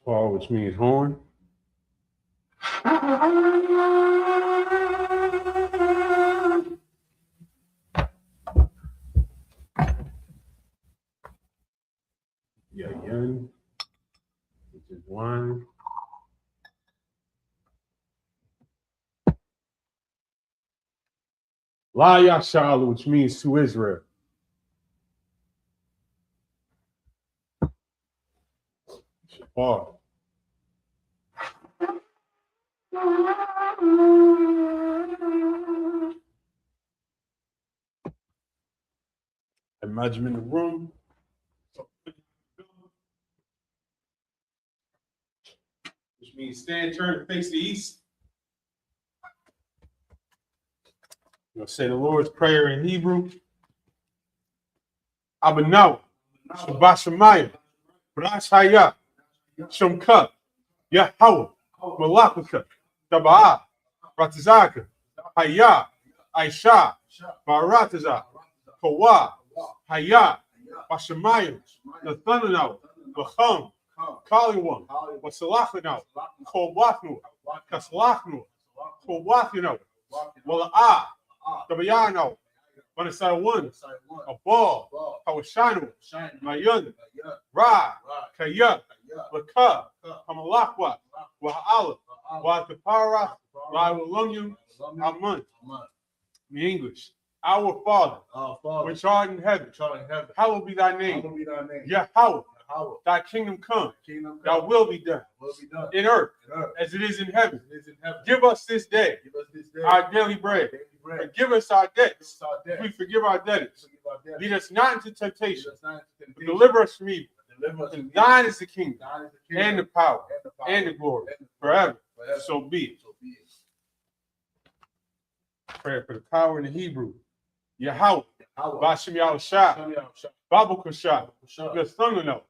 Paul, which means horn. Yeah, yun, which is one. La Yashala, which means to Israel. Paul. Imagine in the room. Which means stand, turn, face the east. You'll say the Lord's Prayer in Hebrew. Abanaw, Shabashamayim, Brashaya, Shumka, Yahweh, Malakaka, Tabaa, Ratazaka, Haya, Aisha, Barataza, Kawa, Haya, Bashamayim, Nathananaw, Bacham, Kaliwam, Wasalachanaw, Kobachnu, Kaslachnu, Kobathino, Walaa, Tabayano, Manasai one, a ball, Hawashanu, Mayun, Ra, Kaya, Laka, Hamalakwa, Wa'ala, Watapara, Lawalungu, Amun. In English, our Father, which art in heaven, hallowed be thy name. Yahweh, thy kingdom come, thy will be done in earth as it is in heaven. Give us this day our daily bread. Forgive us our debts. We forgive our debtors. Lead us not into temptation, but deliver us from evil. And thine is the kingdom, and the power, and the glory, forever. So be it. Prayer for the power in the Hebrew. Yahweh, Bashim Yahushua, Babu Kusha, Gathunano,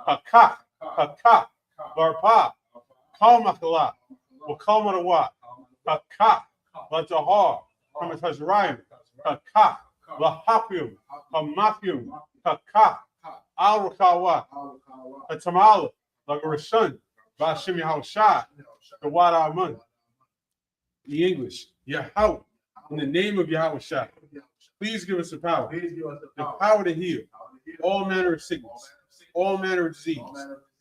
Hakak, Hakak, Barpa, Kalmakala, Wakalmanawa, Hakak, Latahar, Kamatazrayim, Hakak, Lahapium, Hamapium, Hakak, Al-Rakawa, Hatamala, Lagarashun, Bashim Yahushua, the Wada Amun. The English, Yahweh, in the name of Yahushua, please give us the power to heal all manner of sickness, all manner of disease,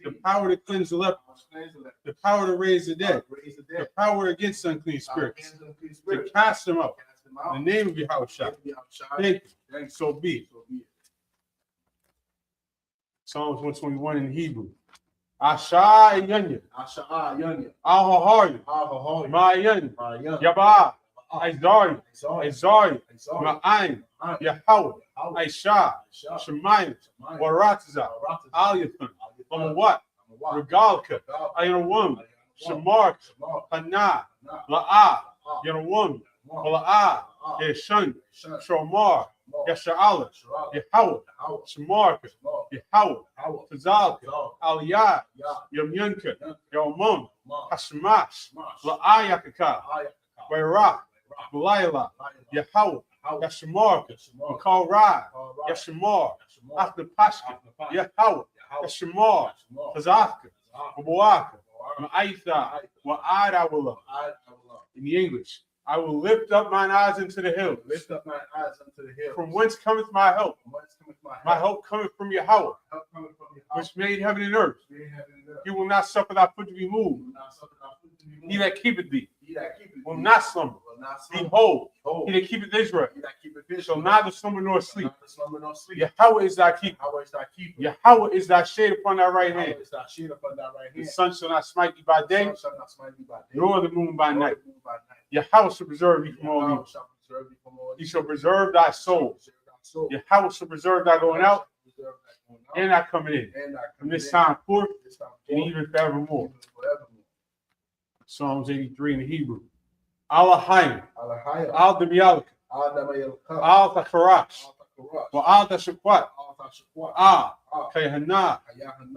the power to cleanse the lepers, the power to raise the dead, the power against unclean spirits, to cast them out. In the name of Yahushua. Thank you. So be it. Psalms 121 in Hebrew. Asha Yanya. Al-Hahari. Ma'yan. Yabah. Isaiah, Ma'ayin, Yahweh, Aisha, Shemayim, Warataza, Aliyathan, Amawat, Regalka, Ayinawum, Shamark, Hana, La'ah, Yanawum, La'ah, Yeshun, Shomar, Yasha'ala, Yahweh, Shamark, Yahweh, Tazalka, Aliyah, Yamyunka, Yomum, Hashmash, La'ah Yakaka, Wayra, Balayla, Yahweh, Yashamar, Makal Ra, Yashamar, After Pashka, Yahweh, Yashamar, Kazaka, Wabuaka, Ma'aitha, Wa'adawala. In the English, I will lift up mine eyes into the hills. From whence cometh my help? My help cometh from Yahweh, which made heaven and earth. He will not suffer thy foot to be moved. He that keepeth thee will not slumber. Behold, he that keepeth Israel shall neither slumber nor sleep. Yahweh is thy keeper. Yahweh is thy shade upon thy right hand. The sun shall not smite thee by day, nor the moon by night. Yahweh shall preserve thee from all evil. He shall preserve thy soul. Yahweh shall preserve thy going out and thy coming in, from this time forth and even forevermore. Psalms 83 in the Hebrew. Alahayim, Al Demiyalka, Al Takarash, Al Tashakwat, Al Kayhana,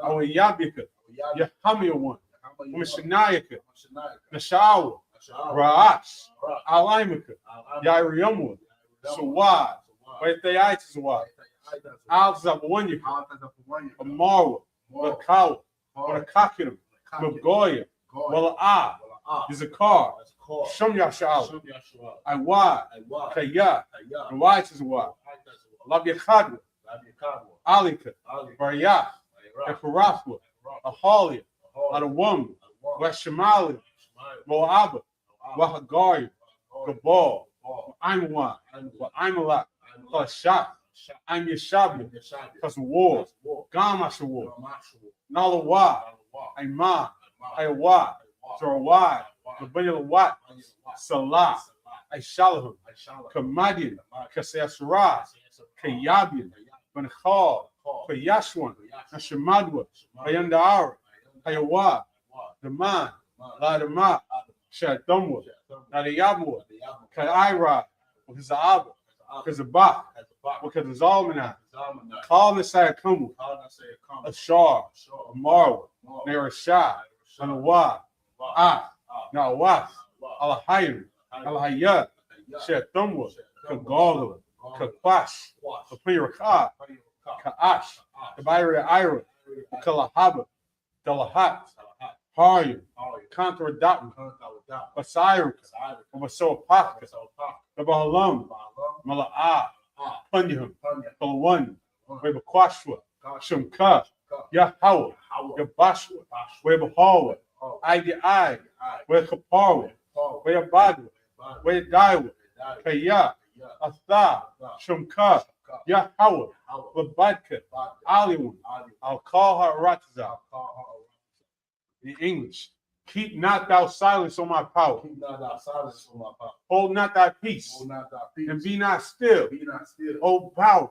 Al Yabika, Yahamia one, Mishanayaka, Nashawa, Ra'ash, Alaimaka, Yairiyamu, Sawad, Waitayatizawad, Al Zabawanyaka, Amarwa, Lakawa, Wanakakinum, Magoya, Wala'ah, Yizakar, Shum Yasha'al, Iwad, Kaya, the Whites is what? Love Yakadwa, Alika, Barayah, Ekarafwa, Ahalia, Adawam, Weshamali, Moab, Wahagari, Gabal, Imwa, Imalak, Shah, I'm Yashabi, because war, Gamasha war, Nalawa, Ima, Ayawa, Zorawad, Kabayawat, Salah, Aishalahum, Kamadian, Kasasra, Kayabian, Benchal, Kayashwan, Nashamadwa, Ayandara, Ayawa, Daman, Ladama, Shadamwa, Nadayabwa, Kaira, Kazaba, Kazabah, because the Zalmanah, Call Messiah Kumu, Ashar, Amarwa, Nerashah, Anawa, Nawaf, Alahayim, Alahayat, Shetumwa, Kagala, Kakwash, Kapiraka, Kaash, Kabaira Ira, Kalahaba, Dalahat, Haryum, Contra Datan, Basiruk, Basopaka, the Bahalam, Mala'ah, Punyahum, Palawan, Webakwashwa, Shumka, Yahawa, Yabashwa, Webahawa, Ida I, Wekaparwa, Webadwa, Wedaiwa, Kaya, Atha, Shumka, Yahawa, Wabadka, Aliwan, I'll call her Ratza. In English, keep not thou silence on my power. Keep not thy silence on my power. Hold not thy peace. Hold not thy peace. And be not still. Be not still. Hold power.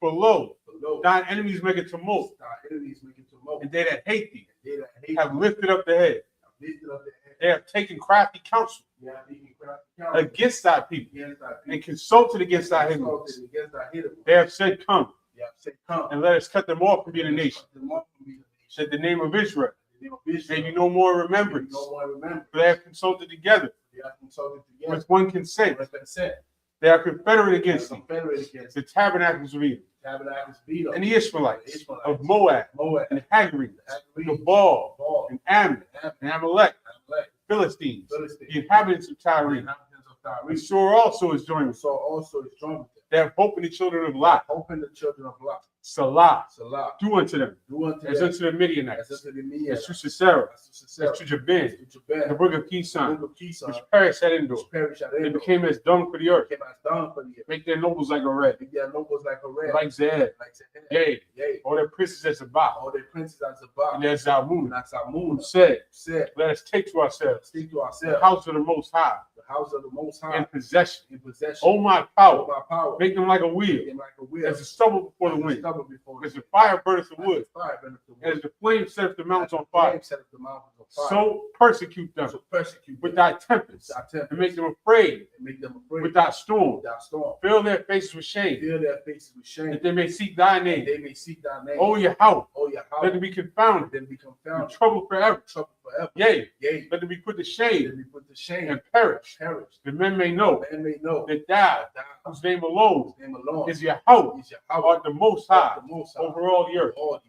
For lo, Lo, thine enemies make it tumult. thy enemies make it tumult. And they that hate thee They that hate have thee lifted up the head. have lifted up their head. They have taken crafty counsel They have taken crafty counsel against thy people against thy people. and consulted against thy enemies. Consulted against thy enemies. They have said, come, They have said, come. and let us cut them off from being a nation. Cut them off from being a nation. Said the name of Israel. The name of Israel. May you no more remembrance. No one remember. For they have consulted together They have consulted together. with one consent. With consent. They are confederate against thee. Confederate against The tabernacles of Edom. Tabernacles beat up. And the Ishmaelites of Moab Moab. and Hagrites, Hagrites, Gabal Gaul, and Ammon and Amalek, Amalek, Philistines, Philistines, the inhabitants of the Tyre. inhabitants of Tyre. And Shur also is joined with them. So also is joined with them. They have hope in the children of Lot. Open the children of Lot. Salah. Salah. Do unto them Do unto as them unto the Midianites, as unto the as Midianites, to Sisera, as to as Sisera, to Jabin, to Jabin, the brook of the Kison, brook of Kison, which perished at Endor. which perished at They Endor, became as dung for the earth. came as dung for the earth. Make their nobles like a red, Make their nobles like a red, like Zed, like Zahar. yea, Yea, or their princes as Zabah, all their princes as Zabah, and as Zalmun, and as Amun said, said, let us take to ourselves speak to the ourselves, house of the Most High the house of the Most High, in possession. in possession. Oh, my Oh, power, my power, make them like a make wheel, them like a wheel, as the stubble before the as wind, stubble before as the the fire burneth the wind, wood, as the fire burneth the wood, as the flame setteth the mountains on as the fire. flame setteth the mountains on fire. So persecute them So persecute with them thy tempest, with thy and make them afraid and make them afraid with thy storm. with thy storm. Fill their faces with shame, Fill their faces with shame, that they may seek thy and name. they may seek thy name. O Yahweh, Oh, Yahweh, let them be confounded, then be in confounded, trouble forever. trouble forever. Yea, Yea, let them be put to then shame be put to shame and perish, perish. that men may know Man may know that thou, that thou, whose name alone whose name alone is Yahweh, is Yahweh, art the Most High the Most High, over all the earth. all the earth.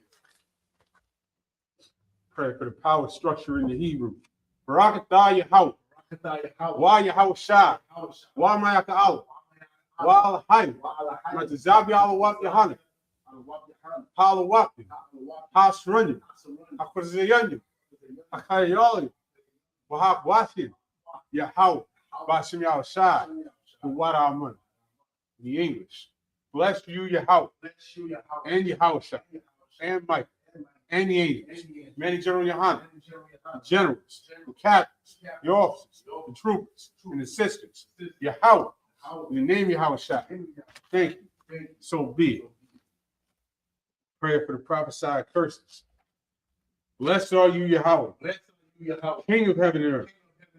Pray for the power structure in the Hebrew. Barakatah Yahweh, Rakatah Yahweh, Wa Yahweh Shai, Yahweh, Wa Mayaka Allah, Wa Alahayim, Wa Alahayim, Matazabi Alawak Yahana, Halawaki, Hasrunya, Hakuzayanya, Hakayali, Wahab Wasim, Yahweh, Bashim Yahweh Shai, who what our money. The English. Bless you, Yahweh, Bless you, Yahweh, and Yahweh Shai, and Mike, and the angels, many General Yohana, the generals, the captains, the officers, the troopers, and the sisters. Yahweh, in the name of Yahweh Shai. Thank you. So be it. Pray for the prophesied curses. Blessed are you, Yahweh, Bless you, Yahweh, King of heaven and earth,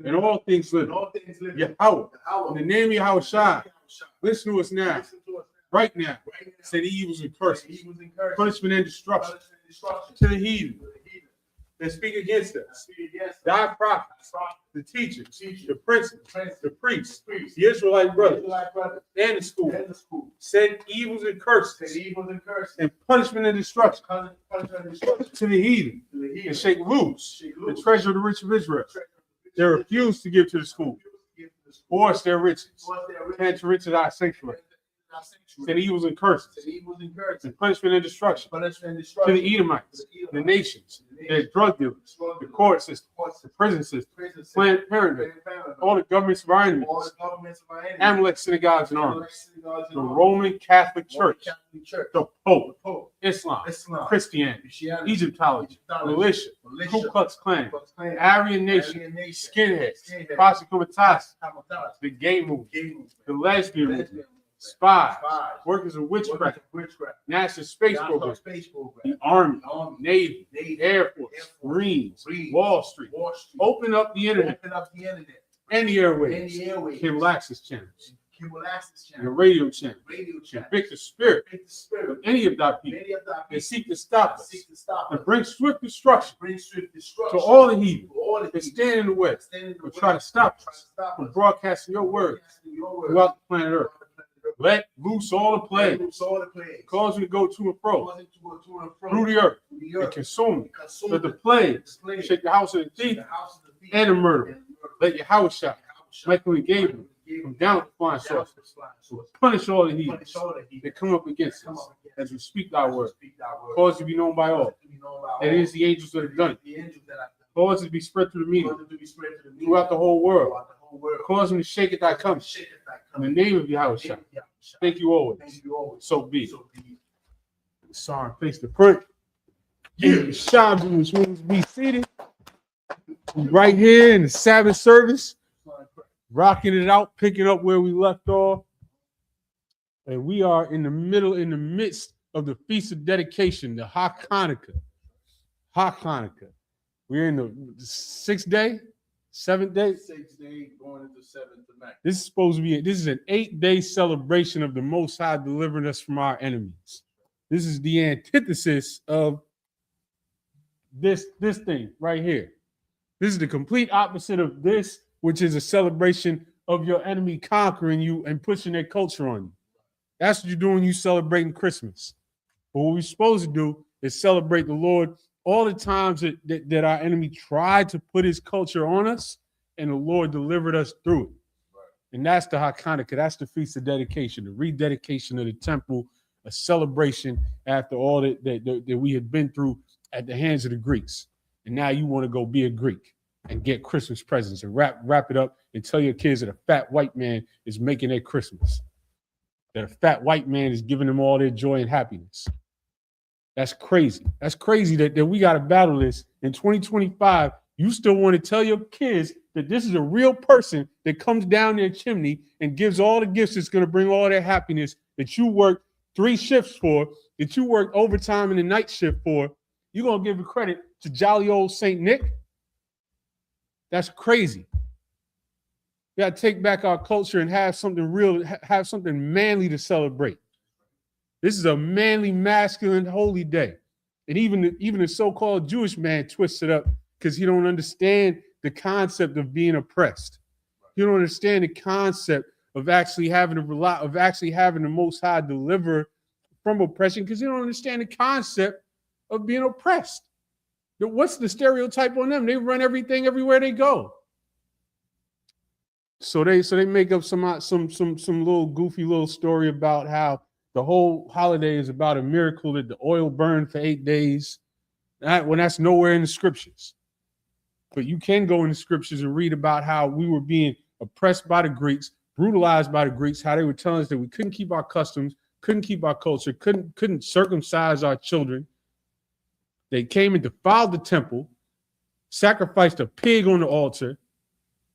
and all things and living. all things living. Yahweh, in Yahweh, the name of Yahweh Shai, listen to us now, listen to us right now. right now. Say the evils and He curses, was encouraged. punishment and destruction Punishment and destruction to the heathen to the heathen. that speak against us, Speak against thy us. prophets, Prophet, the teachers, teacher, the princes, prince, the priests, priest, the Israelite brothers, Israelite brothers, and the school. and the school. Send evils and Said curses evils and curses. and punishment and destruction Punishment and destruction to the heathen to the and shake loose the treasure of the rich of Israel. They refused to give to the school. Force their riches. Can't to riches our sanctuary. Said evils and curses. And punishment and destruction. To the Edomites, the nations, their drug dealers, the court system, the prison system, Planned Parenthood, all the governments of our enemies, Amalek synagogues and armies, the Roman Catholic Church, the Pope, Islam, Christianity, Egyptology, militia, Ku Klux Klan, Aryan Nation, skinheads, Posse Comitatus, the gay movement, the lesbian movement, spies, workers of witchcraft, National Space Program, the Army, Navy, Air Force, Marines, Wall Street. Open up the internet and the airwaves, cable access channels, the radio channel, convict the spirit of any of thy people that seek to stop us and bring swift destruction to all the heathen that stand in the way and try to stop us from broadcasting your word throughout the planet Earth. Let loose all the plagues, cause you to go to and fro through the earth and consume it. Let the plagues shake the house of the thief and the murderer. Let your house shout, Michael and Gabriel, from down the flying saucers. Punish all the heathens that come up against us as we speak thy word. Cause to be known by all. That it is the angels that have done it. Cause it to be spread through the media throughout the whole world. Cause them to shake at thy coming. In the name of Yahweh. Thank you always. So be it. Sorry, face the front. Shabu was going to be seated right here in the Sabbath service, rocking it out, picking up where we left off. And we are in the midst of the Feast of Dedication, the HaKanukkah. We're in the 6th day. 7th day? 6th day, going into 7th tonight. This is an 8-day celebration of the Most High delivering us from our enemies. This is the antithesis of this thing right here. This is the complete opposite of this, which is a celebration of your enemy conquering you and pushing their culture on you. That's what you're doing, you celebrating Christmas. But what we're supposed to do is celebrate the Lord all the times that our enemy tried to put his culture on us, and the Lord delivered us through it. Right. And that's the HaKanukkah. That's the Feast of Dedication, the rededication of the temple, a celebration after all that we had been through at the hands of the Greeks. And now you want to go be a Greek and get Christmas presents and wrap it up and tell your kids that a fat white man is making their Christmas, that a fat white man is giving them all their joy and happiness. That's crazy. That's crazy that we got to battle this. In 2025, you still want to tell your kids that this is a real person that comes down their chimney and gives all the gifts that's going to bring all their happiness, that you worked 3 shifts for, that you worked overtime in the night shift for. You're going to give the credit to jolly old St. Nick? That's crazy. We got to take back our culture and have something real, have something manly to celebrate. This is a manly, masculine, holy day. And even the so-called Jewish man twists it up because he don't understand the concept of being oppressed. You don't understand the concept of actually having the Most High deliver from oppression because you don't understand the concept of being oppressed. What's the stereotype on them? They run everything everywhere they go. So they make up some little goofy little story about how the whole holiday is about a miracle that the oil burned for 8 days. When that's nowhere in the scriptures. But you can go in the scriptures and read about how we were being oppressed by the Greeks, brutalized by the Greeks, how they were telling us that we couldn't keep our customs, couldn't keep our culture, couldn't circumcise our children. They came and defiled the temple, sacrificed a pig on the altar,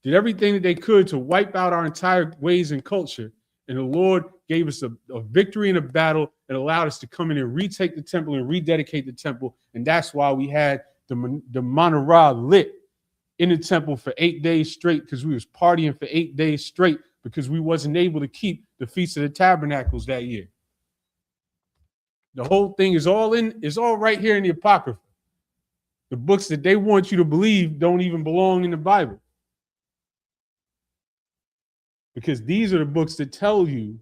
did everything that they could to wipe out our entire ways and culture. And the Lord gave us a victory in a battle and allowed us to come in and retake the temple and rededicate the temple. And that's why we had the menorah lit in the temple for 8 days straight, because we was partying for 8 days straight because we wasn't able to keep the Feast of the Tabernacles that year. The whole thing is all right here in the Apocrypha. The books that they want you to believe don't even belong in the Bible. Because these are the books that tell you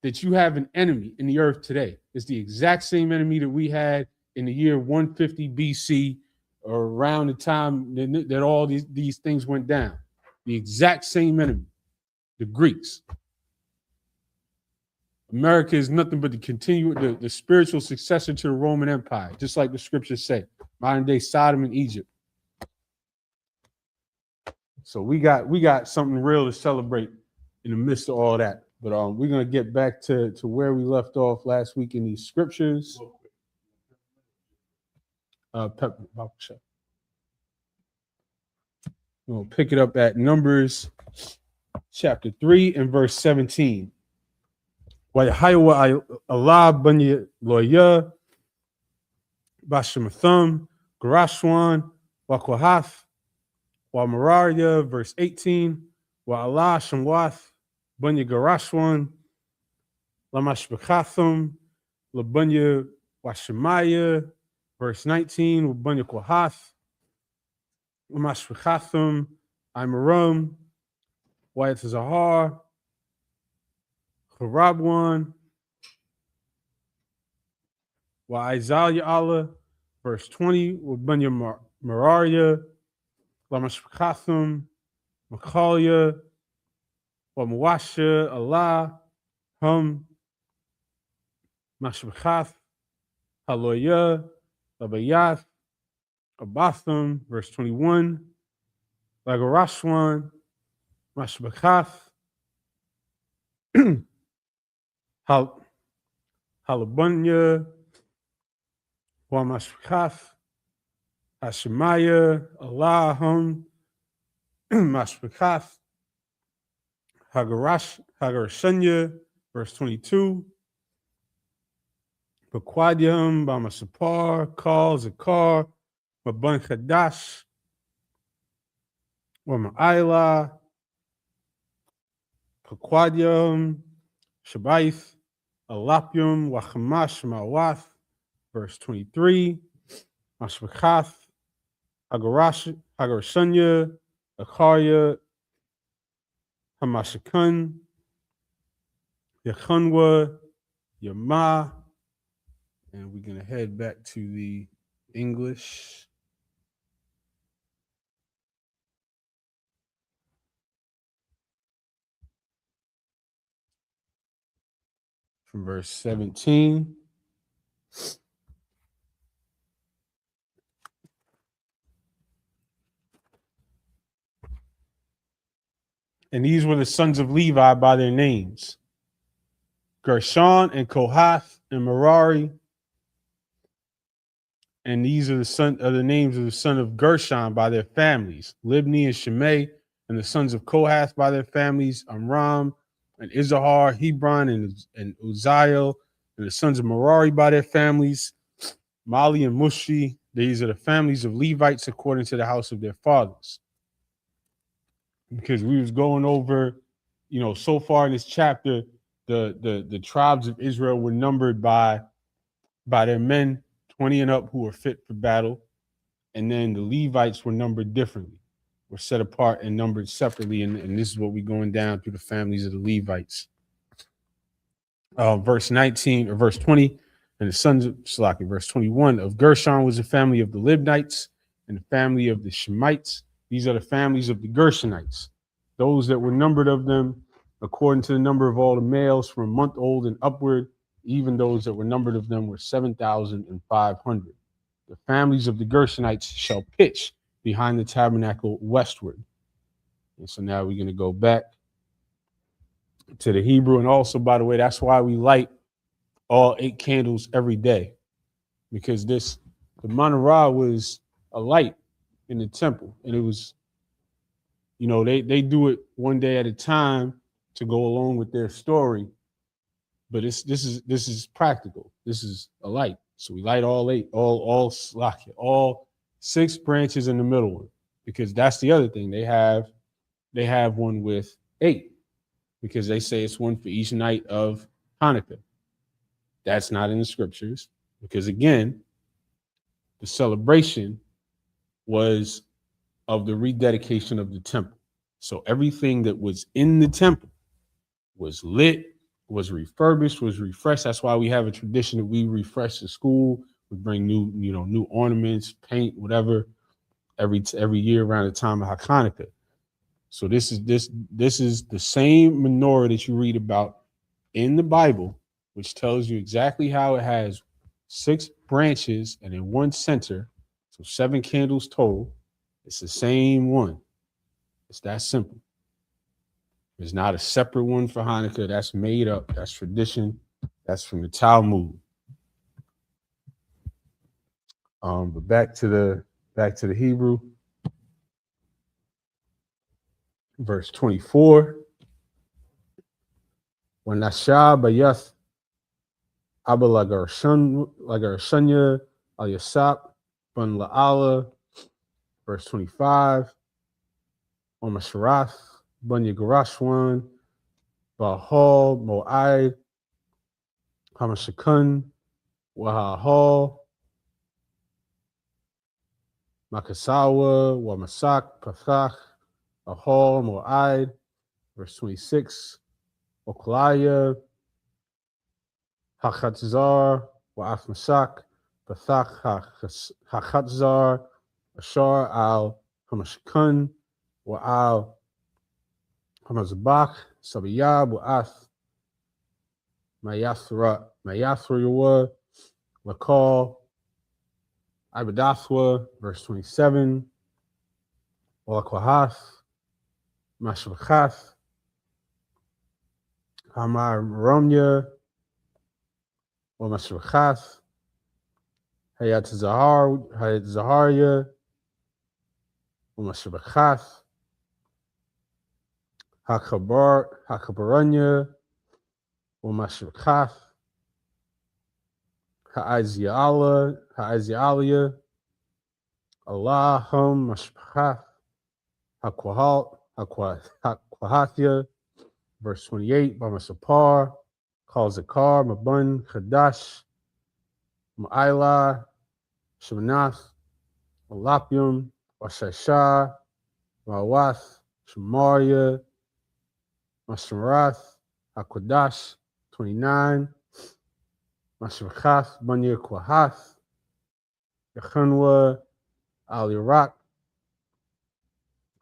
that you have an enemy in the earth today. It's the exact same enemy that we had in the year 150 BC, or around the time that all these things went down. The exact same enemy, the Greeks. America is nothing but the spiritual successor to the Roman Empire, just like the scriptures say. Modern day Sodom and Egypt. So we got something real to celebrate in the midst of all that. But we're gonna get back to where we left off last week in these scriptures. We'll pick it up at Numbers chapter 3 and verse 17. Allah banya loya bashamathum garashwan wakwahath wa Mararia, verse 18. Wa Allah shamwath banya garashwan lamashbakathum labanya washamaya, verse 19. Banya kwahath lamashbakathum imarum wa Zahar Harabwan, wa Isaiah Allah, verse 20, Wabanya Mararia, Lamashkathum, Makalia, wa Mwasha Allah, Mashbakath, Haloya, Labayath, Abathum, verse 21, Lagarashwan, Mashbakath, Halabunya, Wamashkath, Hashemaya, Allahum, Mashbakath, Hagarashanya, verse 22, Bakwadium, Bamasapar, Kal, Zakar, Maban Kadash, Wama'ila, Pakwadium, Shabaith, Alapium, Wachamash, Mawath, verse 23, Mashbakath, Hagarashanya, Akarya, Hamashakun, Yakunwa, Yama, and we're going to head back to the English. From verse 17. And these were the sons of Levi by their names: Gershon and Kohath and Merari. And these are the names of the son of Gershon by their families: Libni and Shimei. And the sons of Kohath by their families: Amram and Izahar, Hebron and Uzziel. And the sons of Merari by their families: Mali and Mushi. These are the families of Levites according to the house of their fathers. Because we was going over, so far in this chapter, the tribes of Israel were numbered by their men 20 and up who were fit for battle. And then the Levites were numbered differently, were set apart and numbered separately. And this is what we're going down through the families of the Levites. Verse 19 or verse 20, and the sons of Salaki, verse 21, of Gershon was the family of the Libnites and the family of the Shemites. These are the families of the Gershonites, those that were numbered of them according to the number of all the males from a month old and upward. Even those that were numbered of them were 7,500. The families of the Gershonites shall pitch behind the tabernacle westward. And so now we're going to go back to the Hebrew. And also, by the way, that's why we light all 8 candles every day, because the menorah was a light in the temple, and it was, they do it one day at a time to go along with their story, but this is practical. This is a light, so we light all 8, all 6 branches in the middle one, because that's the other thing. They have one with 8, because they say it's one for each night of Hanukkah. That's not in the scriptures, because again, the celebration was of the rededication of the temple. So everything that was in the temple was lit, was refurbished, was refreshed. That's why we have a tradition that we refresh the school We bring new ornaments, paint, whatever, every year around the time of Hanukkah. So this is the same menorah that you read about in the Bible, which tells you exactly how it has 6 branches and in one center, so 7 candles total. It's the same one. It's that simple. There's not a separate one for Hanukkah. That's made up. That's tradition. That's from the Talmud. But back to the Hebrew, verse 24. When Nasha Bayath Abba Lagarshanya Al Yasap Bun La'ala, verse 25. On Masharath Bun Yagarashwan Bahal Mo'ai Hamashakun Wahahal Makasawa Wamasak Pathach Ahal Mo'ai, verse 26. Oklaya Hachatzar Wa'af Masak Pathach Hachatzar Ashar Al Hamashakun Wa'al Hamazabach Sabiyab Wa'af Mayathra Yawa Lakal Ibadathwa, verse 27. Walakwahath Mashvachath Hamar Romya Mashvachath Hayat Zaharia Mashvachath Hakabaranya Mashvachath Ha'azialia Allahum Mashpachath Hakwahathia, verse 28. Bamasapar calls Zakar Mabun Chadash Ma'ila Shemanath Malapium Washasha Mawath Shemaria Masharath Hakwadash, 29. Mashvachath Banya Kwahath Yachanwa Al Iraq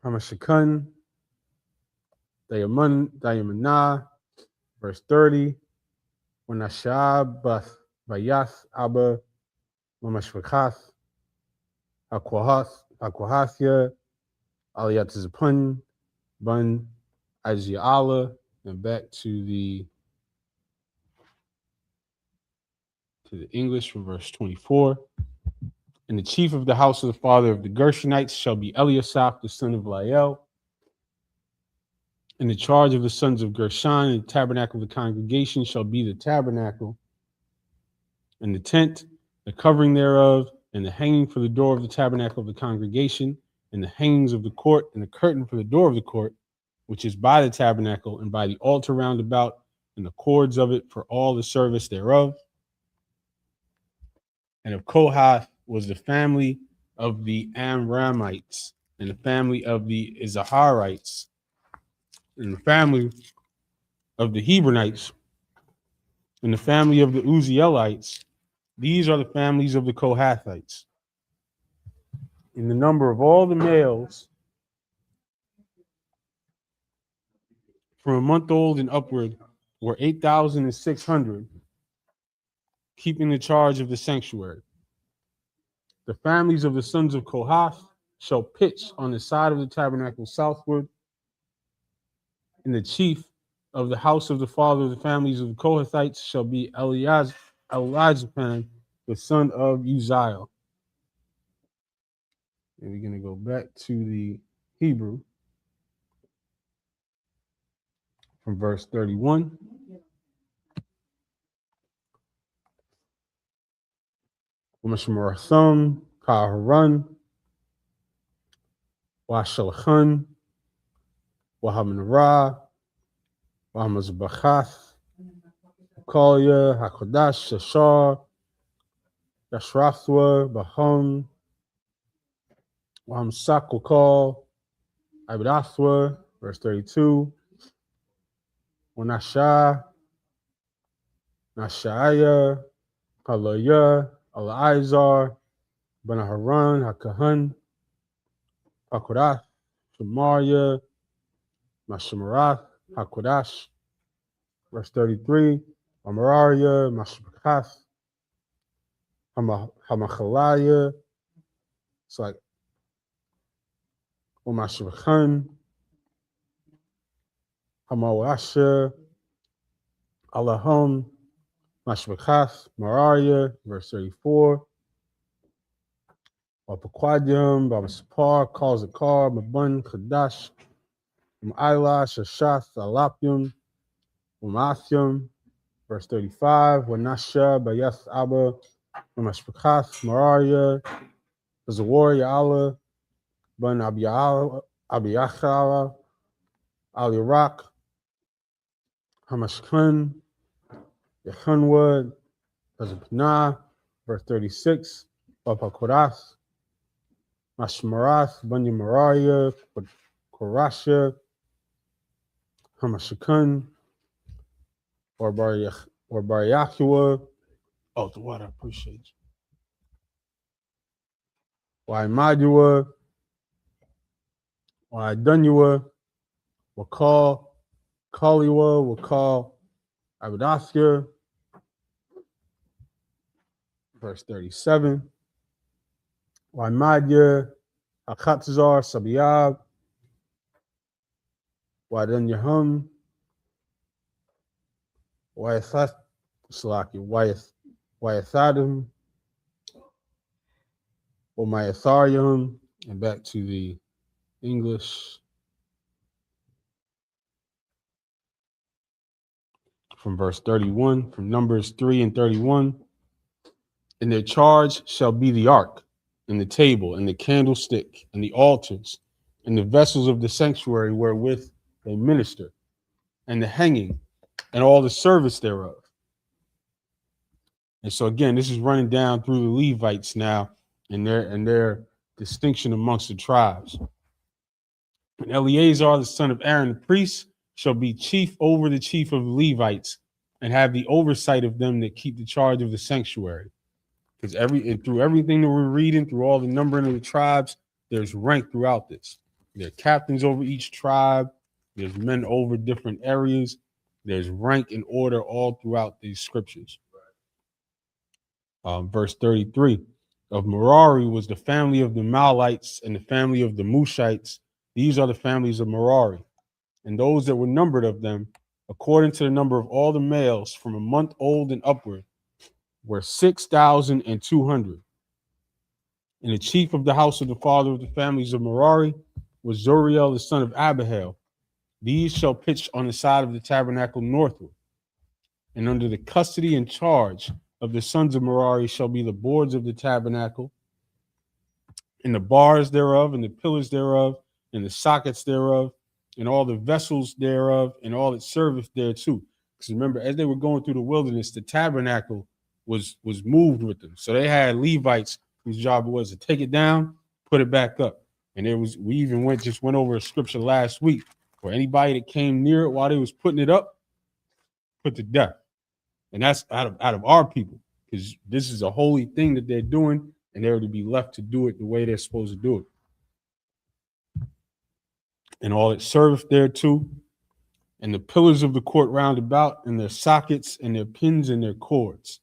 Hamashakun Dayamana, verse 30. When Ashab Bayath Abba Mamashvachath Akwahathya Aliyatizapun Bun Aziala, and back to the English from verse 24. And the chief of the house of the father of the Gershonites shall be Eliasaph, the son of Lael. And the charge of the sons of Gershon and the tabernacle of the congregation shall be the tabernacle and the tent, the covering thereof, and the hanging for the door of the tabernacle of the congregation, and the hangings of the court, and the curtain for the door of the court, which is by the tabernacle, and by the altar round about, and the cords of it for all the service thereof. And of Kohath was the family of the Amramites, and the family of the Izaharites, and the family of the Hebronites, and the family of the Uzzielites. These are the families of the Kohathites. In the number of all the males from a month old and upward were 8,600, keeping the charge of the sanctuary. The families of the sons of Kohath shall pitch on the side of the tabernacle southward, and the chief of the house of the father of the families of the Kohathites shall be Elizaphan, the son of Uzziel. And we're going to go back to the Hebrew from verse 31. Umashmarathum, Kaharan, Washalachan, Wahamanara, Wahamazbachath, Kalya, Hakodash, Shashar, Yashrathwa, Baham, Wahamsak will call Abdathwa, verse 32. Wanasha, Nashaya, Kalaya, Al-Izar, Ben Haran, HaKahan, HaKodash, Shemariah, Mashemarath, HaKodash. Verse 33, Amariah, Mashemakath, Hamachaliah. It's like Umashemachan, Hamawasha, Allahum, Mashemakath, Mariah. Verse 34, Wapaquadium, Bamasapar, Kalzakar, Mabun, Kadash, Ma'ila, Shashath, Alapium, Umathium. Verse 35, Wanasha, Bayath Abba, Mashpakath, Mariah, Zawar, Ya'ala, Ban Abiyachala, Al Iraq, Hamashkun, Yechunwood, Pazapna. Verse 36, Bapakorath, Mashmarath, Banya Mariah, Korasha, Hamashakun, or Baryachua. Oh, the water, I appreciate you. Waimadua, Waidunyua, Wakal, Kaliwa, Wakal, Abidathia. Verse 37, Waimadya, Akatzar, Sabiyab, Waidunyahum, Wayathat, Salaki, Wayathadim, Omayatharium, and back to the English from verse 31, from Numbers 3 and 31. In their charge shall be the ark, and the table, and the candlestick, and the altars, and the vessels of the sanctuary wherewith they minister, and the hanging, and all the service thereof. And so again, this is running down through the Levites now, and their distinction amongst the tribes. And Eleazar, the son of Aaron, the priest, shall be chief over the chief of the Levites, and have the oversight of them that keep the charge of the sanctuary. Because through everything that we're reading, through all the numbering of the tribes, there's rank throughout this. There are captains over each tribe. There's men over different areas. There's rank and order all throughout these scriptures. Verse 33, of Merari was the family of the Malites and the family of the Mushites. These are the families of Merari. And those that were numbered of them, according to the number of all the males from a month old and upward, were 6,200. And the chief of the house of the father of the families of Merari was Zuriel, the son of Abihail. These shall pitch on the side of the tabernacle northward. And under the custody and charge of the sons of Merari shall be the boards of the tabernacle, and the bars thereof, and the pillars thereof, and the sockets thereof, and all the vessels thereof, and all its serveth thereto. Because remember, as they were going through the wilderness, the tabernacle was moved with them. So they had Levites whose job it was to take it down, put it back up. And we even went over a scripture last week where anybody that came near it while they was putting it up, put to death. And that's out of our people, because this is a holy thing that they're doing, and they're to be left to do it the way they're supposed to do it. And all it serveth thereto, and the pillars of the court round about, and their sockets, and their pins, and their cords.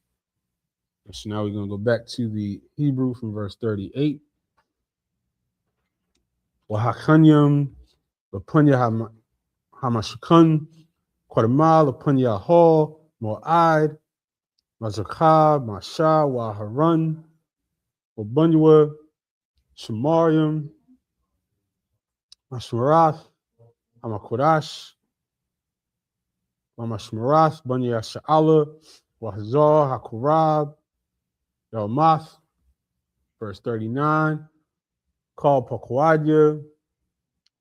So now we're going to go back to the Hebrew from verse 38. Wahakanyam, Lapunya Hamashakun, Quadama, Lapunya Hall, Mo'ad, Mazakah, Masha, Waharun, Wabunywa, Shamarium, Mashmarath, Hamakodash, Mashmarath, Bunya Sha'ala, Wahazar, Hakurab, Yalmath. Verse 39, Call Pakwadya,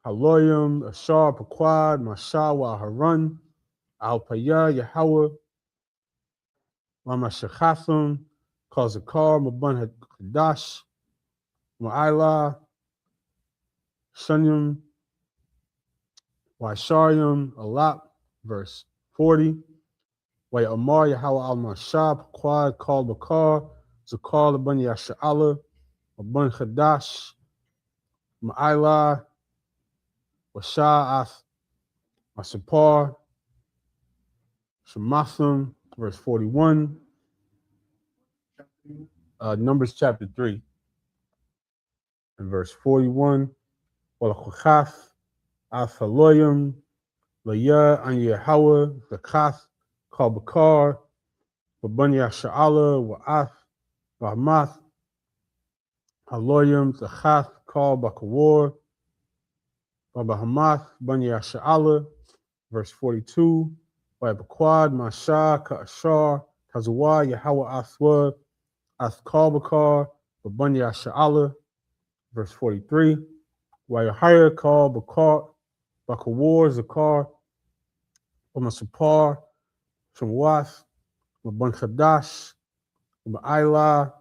Haloyim, Ashar, Pakwad, Masha, Waharun, Alpaya, Yahweh, Lamashachafim, Kazakar, Mabun Hadash, Ma'ila, Shunyam, Waisharium, Alap. Verse 40, Way Amar, Yahweh al Mashah, Pakwad, Kal Bakar, Zakar Laban Yasha'ala, Laban Chadash, Ma'ila, Washa'ath, Masapar, Shemathim, verse 41. Numbers chapter 3, and verse 41. Walachuchath, Athaloyim, Laya, An Yehawa, Zakath, Kalbakar, Babanya Sha'ala, Wa'ath, Bahmath, Haloyim, Zachath, Kal Bakawar, Babahamath, Banya Sha'ala, verse 42. Baquad, Masha, Ka'ashar, Kazawa, Yahweh Aswa, Athkalbakar, Babanya Sha'ala, verse 43. Wayahaya, Kal Bakar, Bakawar, Zakar, Bamasapar, Shamwath, Laban Chadash, Ma'ila,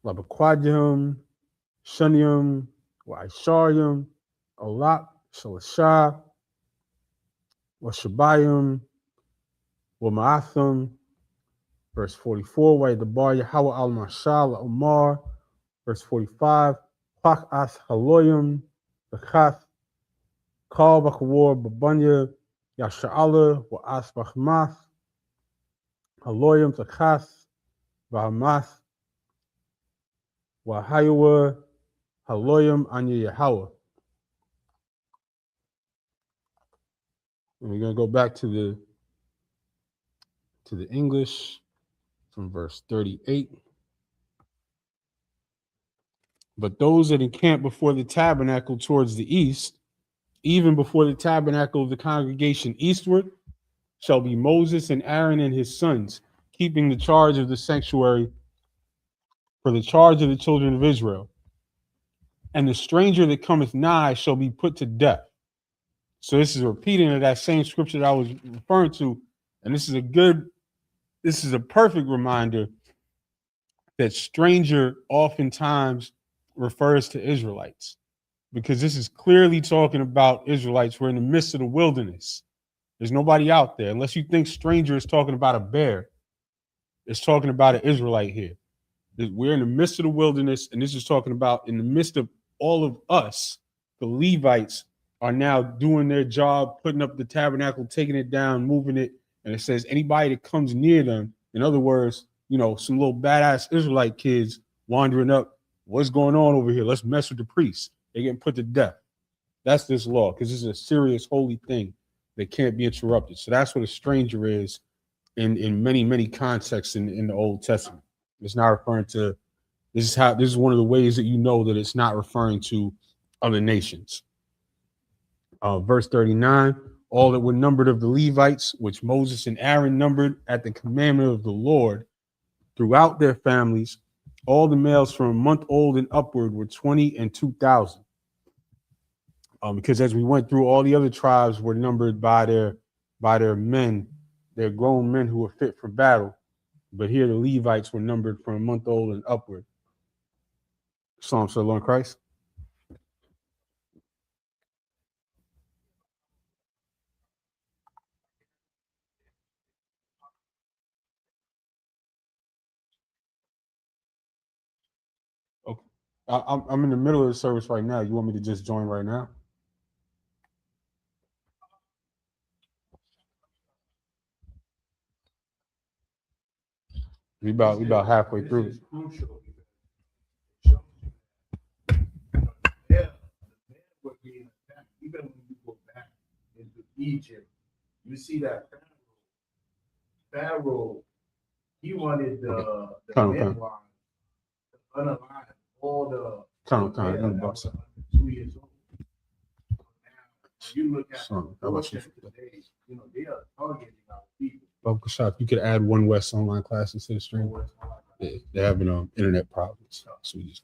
Labaquadium, Shunium, Waisharium, Olak, Shalashah, Washabayim, Wamaathim, verse 44, Way the Bar Yahweh al Mashal Omar, verse 45, Pak Haloyim, Bakath, Kal Bakawar, Babanya, Yasha'ala, Wa'as Bachmath, Haloyim, Zakath, Bahamath, Wahayawa, Haloyim, Anya Yahweh. And we're going to go back to the English from verse 38. But those that encamp before the tabernacle towards the east, even before the tabernacle of the congregation eastward, shall be Moses and Aaron and his sons, keeping the charge of the sanctuary for the charge of the children of Israel. And the stranger that cometh nigh shall be put to death. So this is a repeating of that same scripture that I was referring to. And this is a perfect reminder that stranger oftentimes refers to Israelites, because this is clearly talking about Israelites. We're in the midst of the wilderness. There's nobody out there. Unless you think stranger is talking about a bear, it's talking about an Israelite here. We're in the midst of the wilderness, and this is talking about in the midst of all of us, the Levites are now doing their job, putting up the tabernacle, taking it down, moving it. And it says anybody that comes near them, in other words, some little badass Israelite kids wandering up, what's going on over here? Let's mess with the priests. They're getting put to death. That's this law, because this is a serious holy thing that can't be interrupted. So that's what a stranger is in many, many contexts in the Old Testament. It's not referring to, this is one of the ways that you know that it's not referring to other nations. Verse 39, all that were numbered of the Levites, which Moses and Aaron numbered at the commandment of the Lord throughout their families, all the males from a month old and upward were 20 and 2,000. Because as we went through, all the other tribes were numbered by their men, their grown men who were fit for battle. But here the Levites were numbered from a month old and upward. Psalm to the Lord Christ. Okay. I'm in the middle of the service right now. You want me to just join right now? We about halfway through. This is crucial. Yeah, the men were being attacked. Even when you go back into Egypt, you see that Pharaoh, he wanted the midwives to unalive all the men that were under 2 years old. Now, when you look at today, they are targeting our people. You could add One West online classes to the stream. Yeah, they're having internet problems. So we just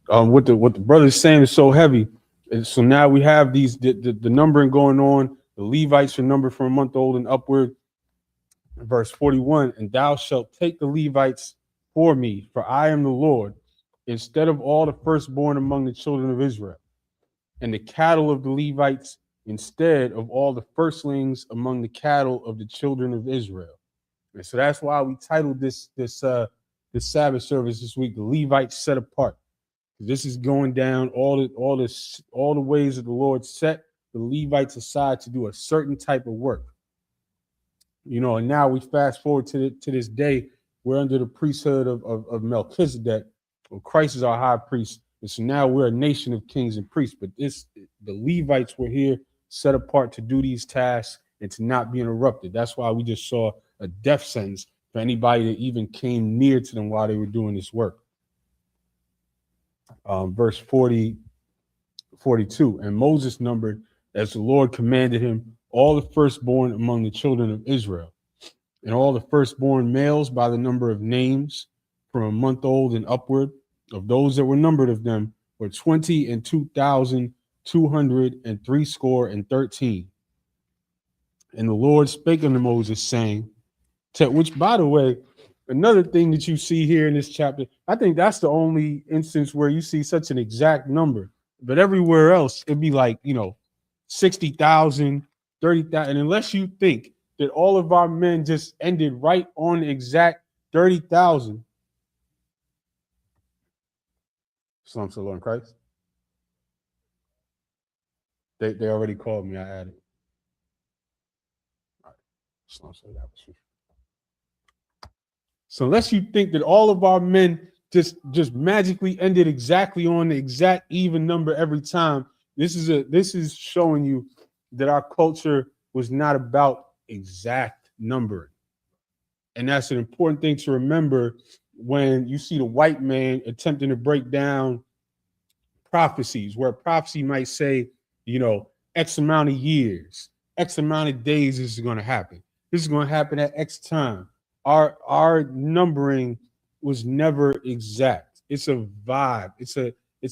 what the brother's saying is so heavy. And so now we have the numbering going on. The Levites are numbered from a month old and upward. Verse 41, and thou shalt take the Levites for me, for I am the Lord, instead of all the firstborn among the children of Israel, and the cattle of the Levites instead of all the firstlings among the cattle of the children of Israel. And so that's why we titled this Sabbath service this week, the Levites set apart. This is going down all the ways that the Lord set the Levites aside to do a certain type of work. And now we fast forward to this day. We're under the priesthood of Melchizedek. Well, Christ is our high priest. And so now we're a nation of kings and priests. But the Levites were here set apart to do these tasks and to not be interrupted. That's why we just saw a death sentence for anybody that even came near to them while they were doing this work. Verse 42. And Moses numbered, as the Lord commanded him, all the firstborn among the children of Israel, and all the firstborn males by the number of names from a month old and upward, of those that were numbered of them, were 22,213. And the Lord spake unto Moses, saying, which, by the way, another thing that you see here in this chapter, I think that's the only instance where you see such an exact number. But everywhere else, it'd be like, 60,000, 30,000. And unless you think that all of our men just ended right on the exact 30,000. Shalom to the Lord in Christ. They already called me. I added. All right. Shalom to the Lord. So unless you think that all of our men just magically ended exactly on the exact even number every time, this is showing you that our culture was not about exact numbering. And that's an important thing to remember when you see the white man attempting to break down prophecies, where a prophecy might say, X amount of years, X amount of days this is going to happen. This is going to happen at X time. Our numbering was never exact. It's a vibe. It's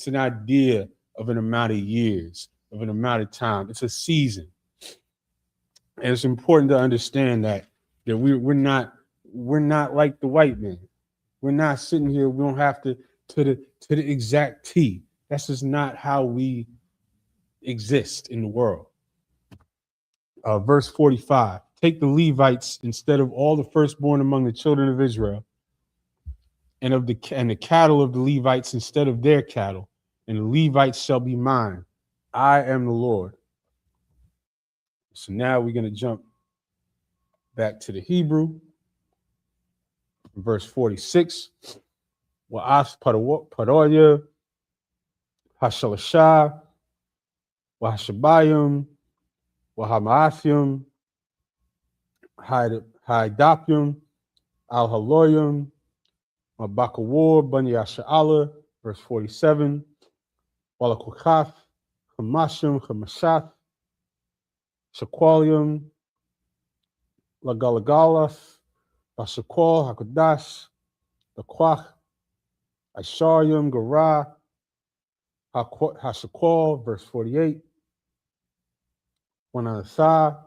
an idea of an amount of years, of an amount of time. It's a season. And it's important to understand that we're not like the white man. We're not sitting here. We don't have to the exact T. That's just not how we exist in the world. Verse 45. Take the Levites instead of all the firstborn among the children of Israel, and the cattle of the Levites instead of their cattle, and the Levites shall be mine. I am the Lord. So now we're going to jump back to the Hebrew. Verse 46. Wa'as paroya, hashalasha, wahashabayim, wahamaathim, haidapim, al-haloyim, mabakawar, banyasha'ala. Verse 47. Walakukaf, hamashim, hamashath, shaqualium, lagalagalas, bashakwal, hakodash, laquach, Asharium, Garah, Hashakwal, verse 48. Wananatha,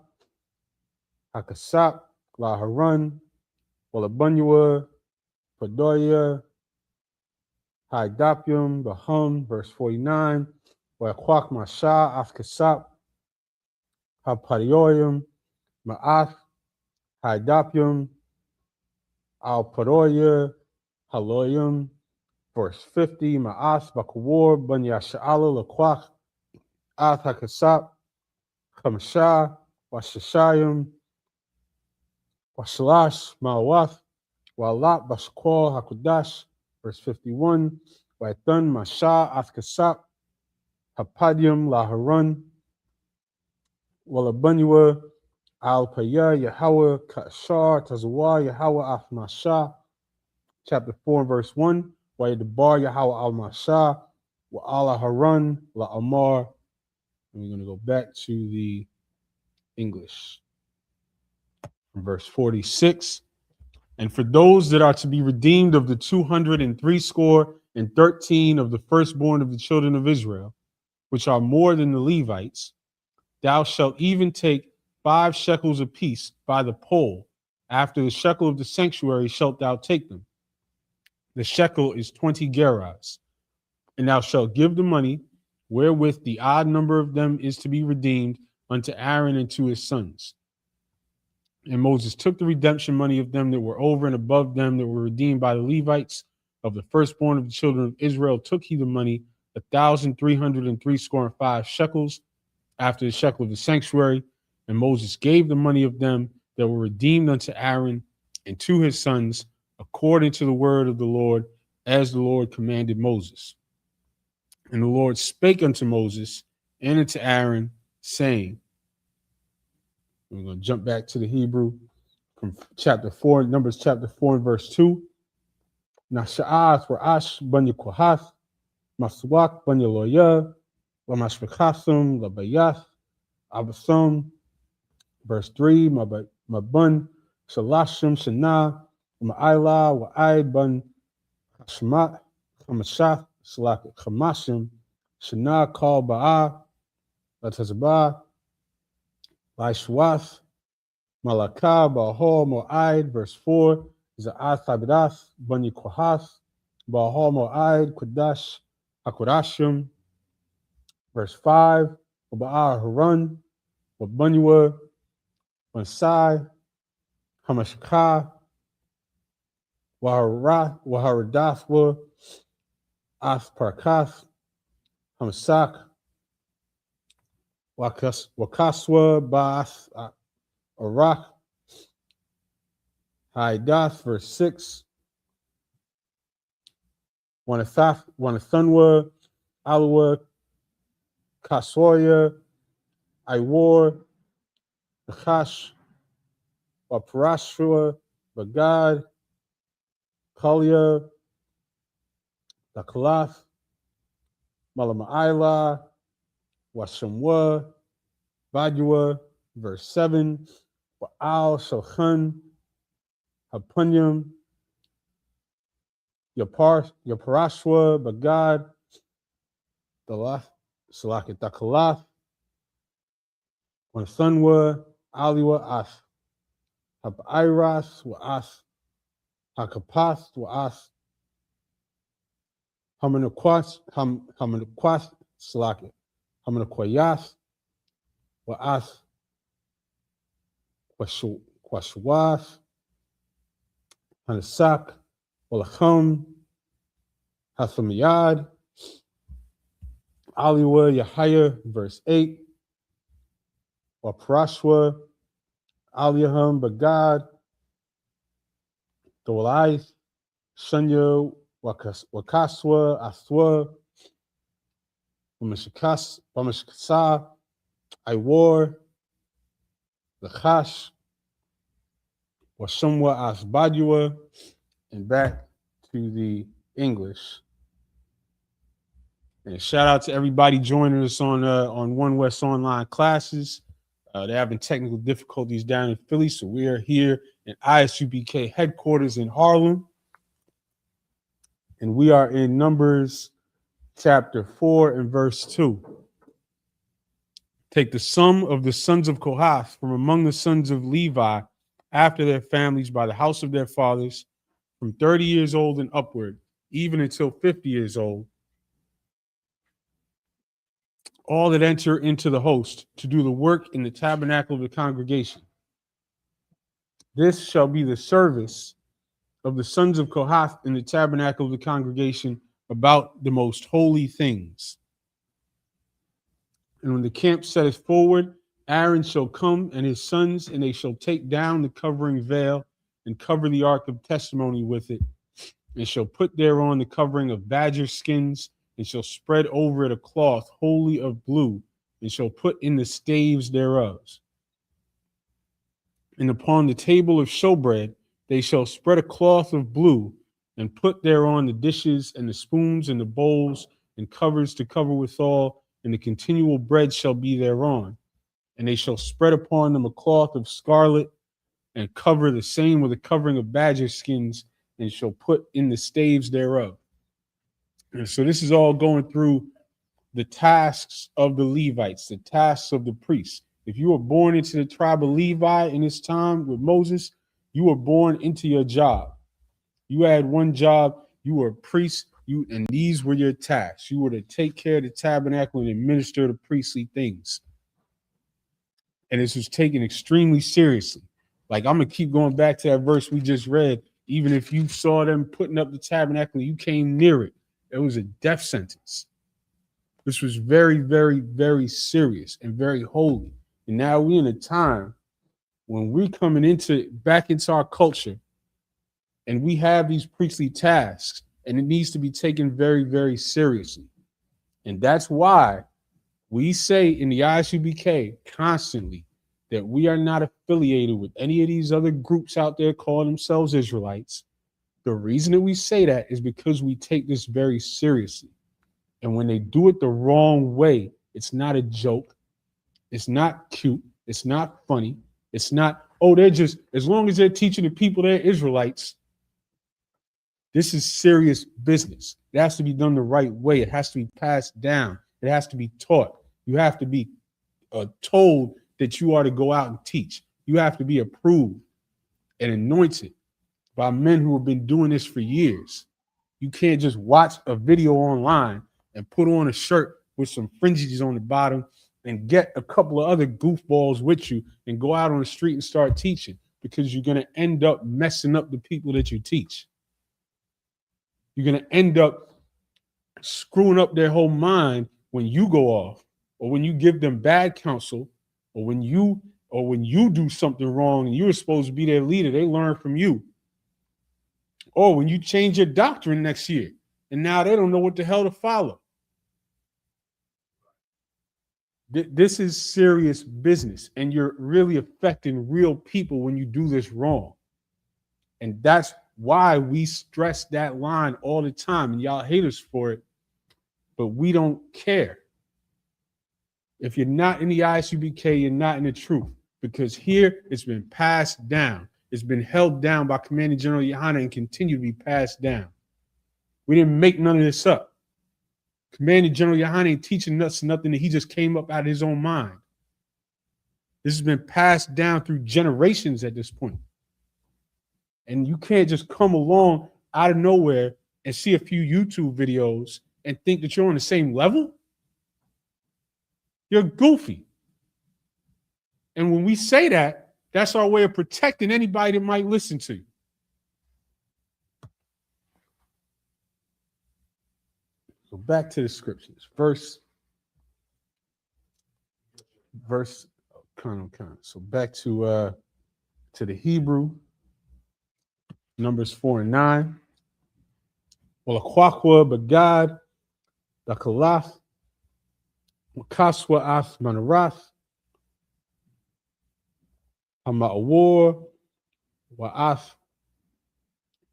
Hakasap, La Harun, Walabunua, Padoya, Haidapium, Bahum, verse 49. Wakwak Masha, Afkasap, Haparioyum, Ma'ath, Haidapium, Al Padoya, Haloyum. Verse 50, Ma'as, Bakawar, Banya Sha'ala, Laquach, Ath Hakasap, Chamashah, Washashayim, Washalash, Ma'awath, Walat, Bashkwal, Hakudash. Verse 51, Waithan, Masha, Athkasap, Hapadium, Laharun, Walabunua, Al Paya, Yahweh, Kashar, Tazawah, Yahweh, Athmasha. Chapter 4, verse 1. Wa Yadbar Yahweh al-Masha, wa Allah Harun, la Amar. And we're going to go back to the English. Verse 46. And for those that are to be redeemed of the 213 of the firstborn of the children of Israel, which are more than the Levites, thou shalt even take 5 shekels apiece by the poll. After the shekel of the sanctuary shalt thou take them. The shekel is 20 gerahs. And thou shalt give the money wherewith the odd number of them is to be redeemed unto Aaron and to his sons. And Moses took the redemption money of them that were over and above them that were redeemed by the Levites of the firstborn of the children of Israel. Took he the money 1,303 shekels after the shekel of the sanctuary. And Moses gave the money of them that were redeemed unto Aaron and to his sons, according to the word of the Lord, as the Lord commanded Moses. And the Lord spake unto Moses and unto Aaron, saying, we're going to jump back to the Hebrew from chapter 4, Numbers chapter 4 and verse 2. Nasha'ath ra'ash banya kohath, maswak banya loya, lamashbekasum, labayath, abasum. Verse 3, mabun, shalashim, shana, ma'ayla, wa'aid, bun, hashmat, hamashath, salak, hamashim, shana, kal ba'a, latazabah, laishwath, Malakah, Bahol, Mo'aid, verse 4, Za'ath Habidath, Bani Kohath, Bahol, Mo'aid, Kodash, Akodashim, verse 5, Ba'ah Harun, Banyua, Mansai, Hamashkah, Waharadathwa, Asparkath, Hamasak, Wakaswa, Ba'ath, Arak, Haidath, verse 6, Wanathunwa, Alwa, Kaswaya, Iwar, Nachash, Waparashua, Bagad, Kalia, Dakalath, Malama'ila, Washamwa, Badua, verse 7, Wa'al Shochan, Hapunyam, Yaparashwa, Bagad, Dalath, Salakit Dakalath, Wanthunwa, Aliwa Ath, Hapiras, Wa'ath, Hakapath, Wa'ath, Hamanaquas, Salakit, Hamanaquayath, Wa'ath, Quashwath, Hanasak, Walachum, Hathamiyad, Aliwa, Yahaya, verse 8, Waprashwa, Aliyahum, Bagad, Dolaith, Shunya, Wakaswa, Athwa, Wamashkasa, Iwar, Lachash, Wasumwa Asbadua, and back to the English. And shout out to everybody joining us on One West Online classes. They're having technical difficulties down in Philly, so we are here at Isupk headquarters in Harlem. And we are in Numbers chapter 4 and verse 2. Take the sum of the sons of Kohath from among the sons of Levi after their families by the house of their fathers, from 30 years old and upward, even until 50 years old, all that enter into the host to do the work in the tabernacle of the congregation. This shall be the service of the sons of Kohath in the tabernacle of the congregation about the most holy things. And when the camp setteth forward, Aaron shall come and his sons, and they shall take down the covering veil and cover the ark of testimony with it, and shall put thereon the covering of badger skins, and shall spread over it a cloth wholly of blue, and shall put in the staves thereof. And upon the table of showbread they shall spread a cloth of blue, and put thereon the dishes and the spoons and the bowls and covers to cover withal, and the continual bread shall be thereon. And they shall spread upon them a cloth of scarlet, and cover the same with a covering of badger skins, and shall put in the staves thereof. And so this is all going through the tasks of the Levites, the tasks of the priests. If you were born into the tribe of Levi in this time with Moses, you were born into your job. You had one job, you were a priest, and these were your tasks. You were to take care of the tabernacle and administer the priestly things. And this was taken extremely seriously. Like, I'm going to keep going back to that verse we just read. Even if you saw them putting up the tabernacle and you came near it, it was a death sentence. This was very, very, very serious and very holy. And now we're in a time when we're coming back into our culture and we have these priestly tasks, and it needs to be taken very, very seriously. And that's why we say in the Isupk constantly that we are not affiliated with any of these other groups out there calling themselves Israelites. The reason that we say that is because we take this very seriously. And when they do it the wrong way, it's not a joke. It's not cute. It's not funny. It's not, oh, they're just, as long as they're teaching the people they're Israelites, this is serious business. It has to be done the right way. It has to be passed down. It has to be taught. You have to be told that you are to go out and teach. You have to be approved and anointed by men who have been doing this for years. You can't just watch a video online and put on a shirt with some fringes on the bottom and get a couple of other goofballs with you and go out on the street and start teaching, because you're going to end up messing up the people that you teach. You're going to end up screwing up their whole mind when you go off, or when you give them bad counsel, or when you do something wrong and you're supposed to be their leader, they learn from you. Or when you change your doctrine next year and now they don't know what the hell to follow. This is serious business, and you're really affecting real people when you do this wrong. And that's why we stress that line all the time, and y'all hate us for it, but we don't care. If you're not in the Isupk, you're not in the truth, because here it's been passed down. It's been held down by Commanding General Yohana and continue to be passed down. We didn't make none of this up. Commanding General Yohana ain't teaching us nothing that he just came up out of his own mind. This has been passed down through generations at this point. And you can't just come along out of nowhere and see a few YouTube videos and think that you're on the same level. You're goofy. And when we say that, that's our way of protecting anybody that might listen to you. So back to the scriptures. Verse. So back to the Hebrew. Numbers 4 and 9. Walakwakwa bagad dakalath wakaswa as manarath hama'awor wa'as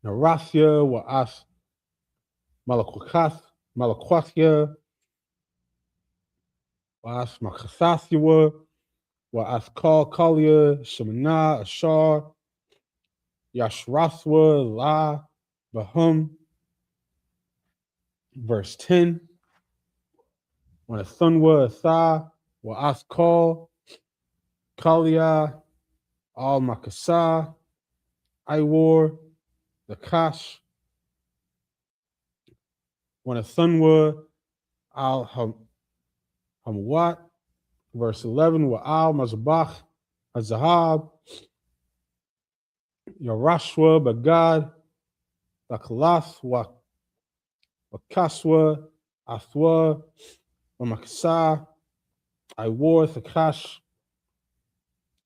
narathya wa'as malakwathya wa'as makasathya wa'as kalia shemana ashar Yashrathwa la bahum. Verse 10. When a thunwa atha wa askal kalia al makasa iwar the kash. When a thunwa al hamwat. Verse 11. Wa al mazbach azahab. Yarashwa bagad Bakalas Wakaswa Athwa Wamakasa Iwar Thakash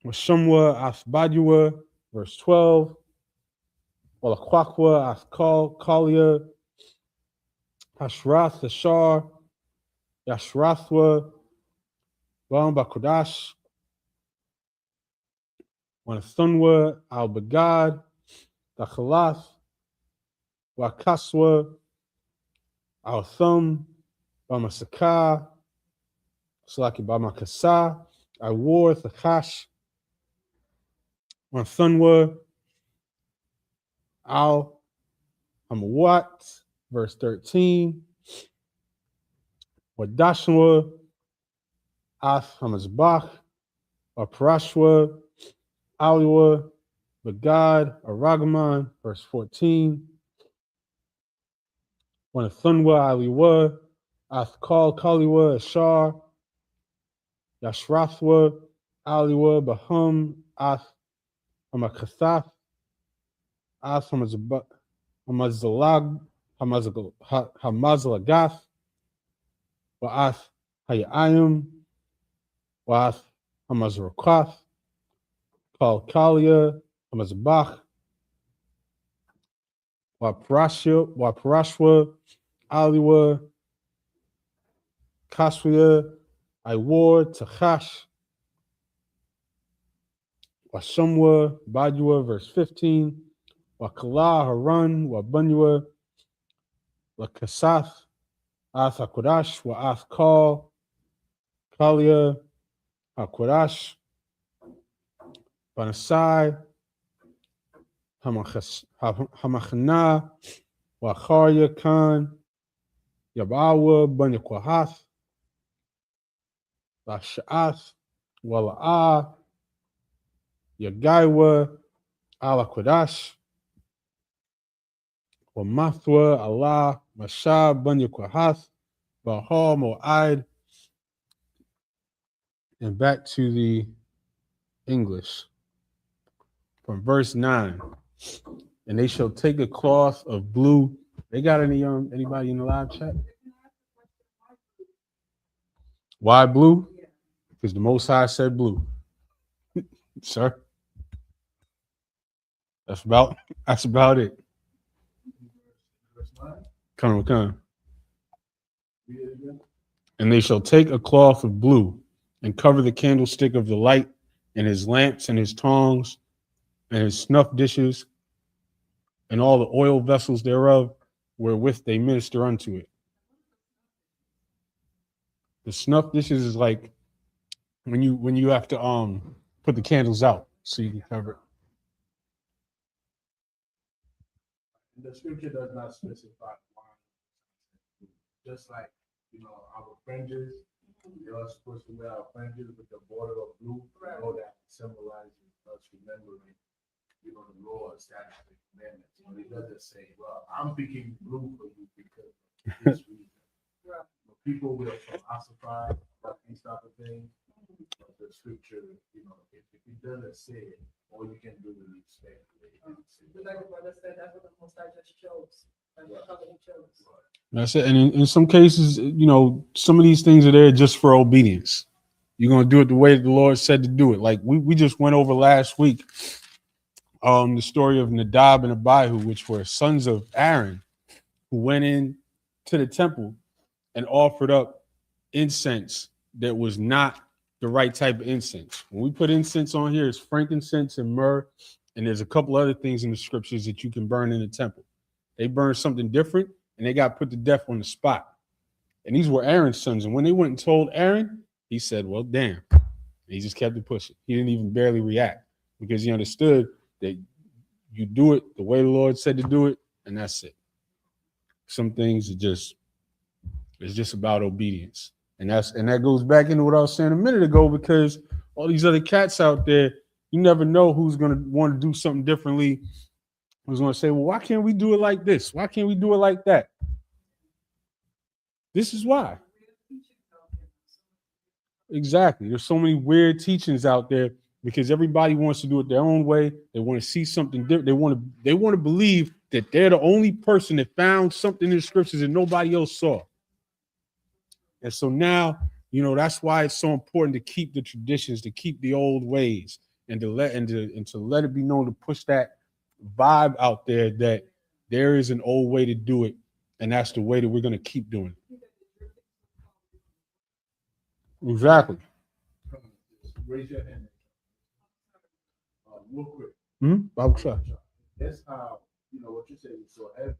Washamwa Asbadua. Verse 12. Walakwakwa Athkal Kalia Hashrath Ashar Yashrathwa Bakodash. When Thunwa al Bagad, Dakalath, Wakaswa, al Thum, Bamasaka, Salaki Bamakasa, I wore Thakash, when Thunwa al Hamawat, verse 13, Wadashwa, Ath Hamazbach, Parashwa, Aliwa, Bagad, Aragaman, verse 14. When a Thunwa, Aliwa, Athkal, Kaliwa, Ashar, Yashrathwa, Aliwa, Bahum, Ath, Hamakathath, As Hamazlagath, Wa'ath Hayayim, Wa'ath Hamazrakoth, Kalkalia, Hamazbach, Waparashwa, Aliwa, Kasria, Iwar, Tachash, Wasumwa, Badua, verse 15, Wakala, Harun, Wabunua, Lakasath, Ath Hakodash, Wa'ath Kal, Kalia, Hakodash, Banasai, Hamachana, Wacharya Khan, Yabawa, Bunyakwahath, Lasha'ath, Wala'ah, Yagaiwa, Alakwadash, Wamathwa, Allah, Mashab, Bunyakwahath, Bahal, Mo'aid, and back to the English from verse 9. And they shall take a cloth of blue. They got anybody in the live chat? Why blue? Because the Most High said blue. Sir. That's about it. Come on. And they shall take a cloth of blue and cover the candlestick of the light and his lamps and his tongs and his snuff dishes and all the oil vessels thereof wherewith they minister unto it. The snuff dishes is like when you have to put the candles out so you can cover it. The scripture does not specify why. Just like, our fringes, we are supposed to wear our fringes with the border of blue. Right. All that symbolizes us remembering, the Lord's statutes and commandments. But it doesn't say, well, I'm picking blue for you because of this reason. Right. People will philosophize about these type of things. But the scripture, if it doesn't say it, all you can do is respect it. Like the brother said, that's what the Most High just chose. That's it. And in some cases, some of these things are there just for obedience. You're going to do it the way the Lord said to do it. Like we just went over last week the story of Nadab and Abihu, which were sons of Aaron, who went in to the temple and offered up incense that was not the right type of incense. When we put incense on here, it's frankincense and myrrh, and there's a couple other things in the scriptures that you can burn in the temple. They burned something different, and they got put to death on the spot. And these were Aaron's sons. And when they went and told Aaron, he said, well, damn. And he just kept it pushing. He didn't even barely react because he understood that you do it the way the Lord said to do it, and that's it. Some things it's just about obedience. And that goes back into what I was saying a minute ago, because all these other cats out there, you never know who's going to want to do something differently. Who's going to say, well, why can't we do it like this? Why can't we do it like that? This is why. Exactly. There's so many weird teachings out there because everybody wants to do it their own way. They want to see something different. They want to believe that they're the only person that found something in the scriptures that nobody else saw. And so now, that's why it's so important to keep the traditions, to keep the old ways, and to let it be known, to push that vibe out there that there is an old way to do it, and that's the way that we're going to keep doing it. Exactly. Raise your hand. Real quick. That's how, what you said is so heavy.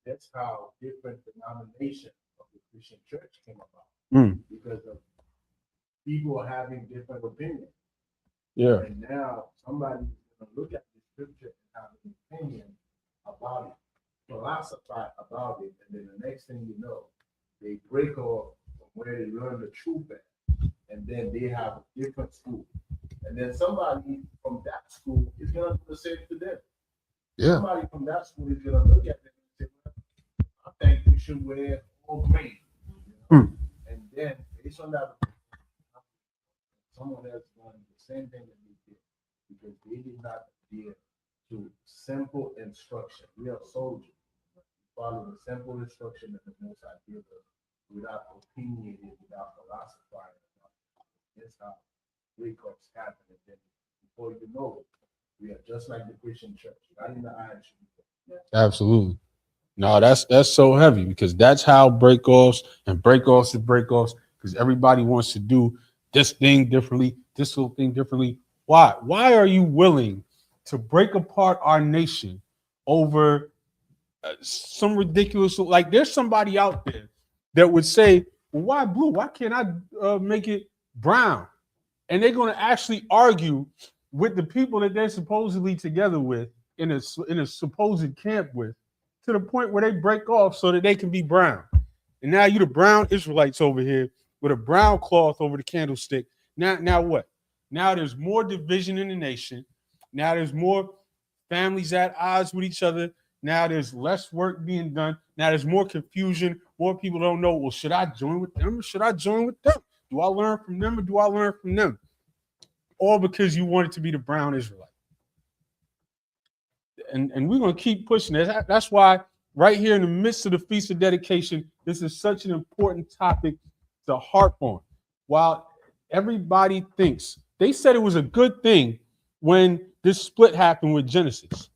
That's how different denominations of the Christian church came about. Because of people having different opinions. Yeah. And now somebody's going to look at the scripture and have an opinion about it, philosophize about it, and then the next thing you know, they break off from where they learn the truth at, and then they have a different school. And then somebody from that school is going to do the same to them. Yeah. Somebody from that school is going to look at them and say, well, I think you should wear all green. And then, based on that, someone else going to do the same thing that they did, because we did not adhere to simple instruction. We are soldiers. Follow the simple instruction that the Most High gives us without opinionating, without philosophizing. That's how breakups happen. And then before you know it, we are just like the Christian church, not in the eyes. Absolutely. No, that's so heavy because that's how breakoffs and breakoffs and breakoffs, because everybody wants to do this thing differently, this little thing differently. Why? Why are you willing to break apart our nation over some ridiculous, like there's somebody out there that would say, well, why blue? Why can't I make it brown? And they're going to actually argue with the people that they're supposedly together with in a supposed camp with, to the point where they break off so that they can be brown. And now you the brown Israelites over here with a brown cloth over the candlestick. Now what? Now there's more division in the nation. Now there's more families at odds with each other. Now there's less work being done. Now there's more confusion. More people don't know, well, should I join with them or should I join with them? Do I learn from them or do I learn from them? All because you wanted to be the brown Israelite. And we're going to keep pushing it. That's why right here in the midst of the Feast of Dedication, this is such an important topic to harp on. While everybody thinks, they said it was a good thing when this split happened with Genesis.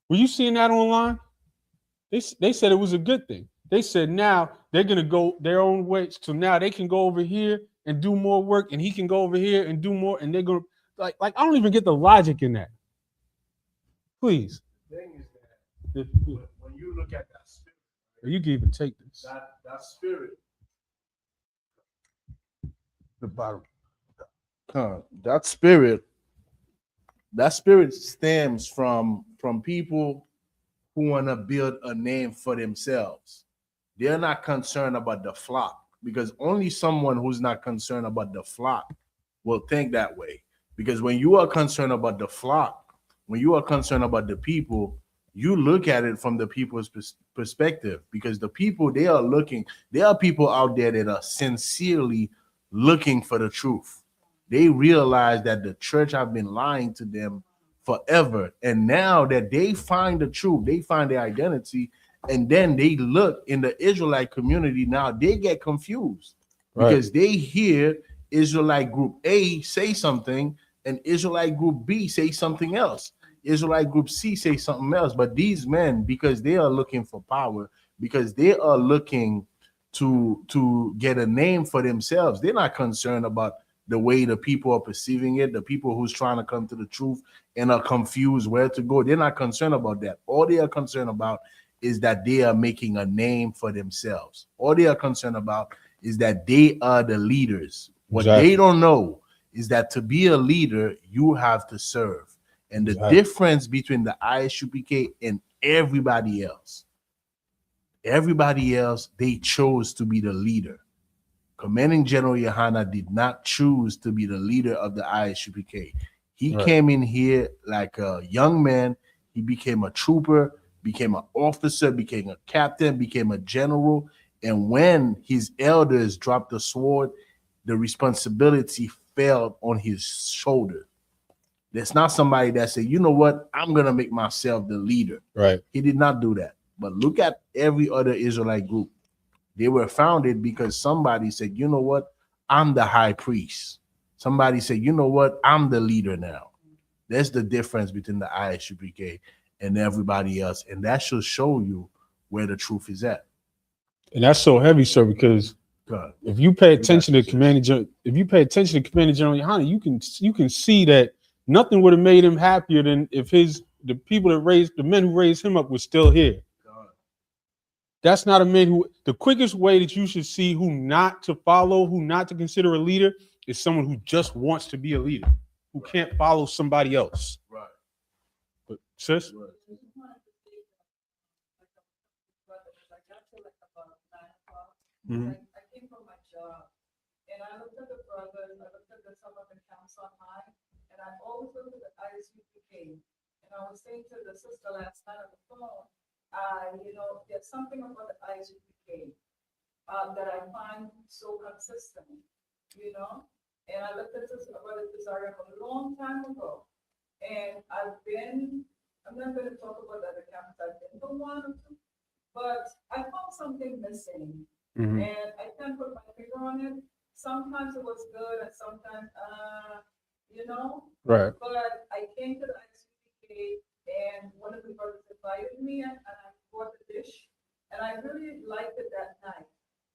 Were you seeing that online? They said it was a good thing. They said now they're going to go their own way. So now they can go over here and do more work, and he can go over here and do more. And they're going to, like I don't even get the logic in that. Please. The thing is that when you look at that spirit, you can even take this. That spirit, the bottom. that spirit stems from people who want to build a name for themselves. They're not concerned about the flock, because only someone who's not concerned about the flock will think that way. Because when you are concerned about the flock, when you are concerned about the people, you look at it from the people's perspective, because the people, there are people out there that are sincerely looking for the truth. They realize that the church have been lying to them forever. And now that they find the truth, they find their identity, and then they look in the Israelite community, now they get confused because they hear Israelite group A say something and Israelite group B say something else. Israelite group C say something else. But these men, because they are looking for power, because they are looking to get a name for themselves, they're not concerned about the way the people are perceiving it, the people who's trying to come to the truth and are confused where to go. They're not concerned about that. All they are concerned about is that they are making a name for themselves. All they are concerned about is that they are the leaders. What they don't know is that to be a leader, you have to serve. And the difference between the Isupk and everybody else, they chose to be the leader. Commanding General Yohana did not choose to be the leader of the Isupk. He came in here like a young man. He became a trooper, became an officer, became a captain, became a general. And when his elders dropped the sword, the responsibility fell on his shoulder. There's not somebody that said, you know what, I'm going to make myself the leader. Right. He did not do that. But look at every other Israelite group. They were founded because somebody said, you know what, I'm the high priest. Somebody said, you know what, I'm the leader now. That's the difference between the Isupk and everybody else. And that should show you where the truth is at. And that's so heavy, sir, because if you pay attention to Commanding General Yohana, you can see that nothing would have made him happier than if the people that raised the men who raised him up were still here. That's not a man who, the quickest way that you should see who not to follow, who not to consider a leader, is someone who just wants to be a leader, who can't follow somebody else. Right. But sis? I came from my job and I looked at the brothers, I looked at some of the camps online, and I always looked at the Isupk. And I was saying to the sister last night on the phone, there's something about the Isupk that I find so consistent, And I looked at this about it a long time ago. And I'm not going to talk about other camps, I've been to one or two, but I found something missing. Mhm. And I can't put my finger on it. Sometimes it was good and sometimes, you know, Right. but I came to the ISUPK and one of the brothers invited me and I bought the dish and I really liked it that night.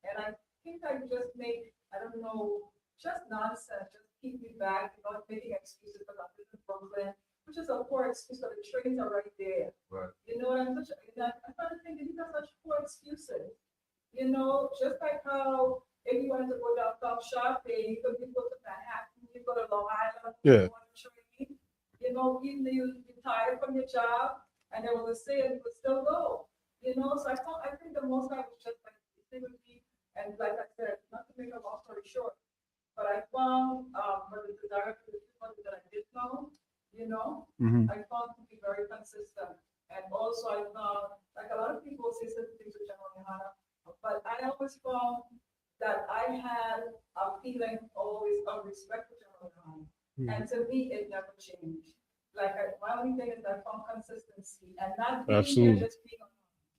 And I think I just made, I don't know, just nonsense, just keep me back, not making excuses because I'm in Brooklyn, which is a poor excuse because the trains are right there. Right. You know, I'm trying to think, these are such poor excuses. You know, just like how if you wanted to go downtown shopping, you could go to Manhattan, you go to Long Island, Yeah. you want to trade, you know, even though you retired from your job and there was a sale, you could still go. You know, so I think the most I was just like stay with me and like I said, not to make a long story short, but I found for the director, the people that I did know, you know, Mhm. I found to be very consistent. And also I found like a lot of people say certain things with General Yohana, but I always found that I had a feeling always of respect for General Yohana. And to me, it never changed. Like my only thing is I found consistency and not being Absolutely. here, just being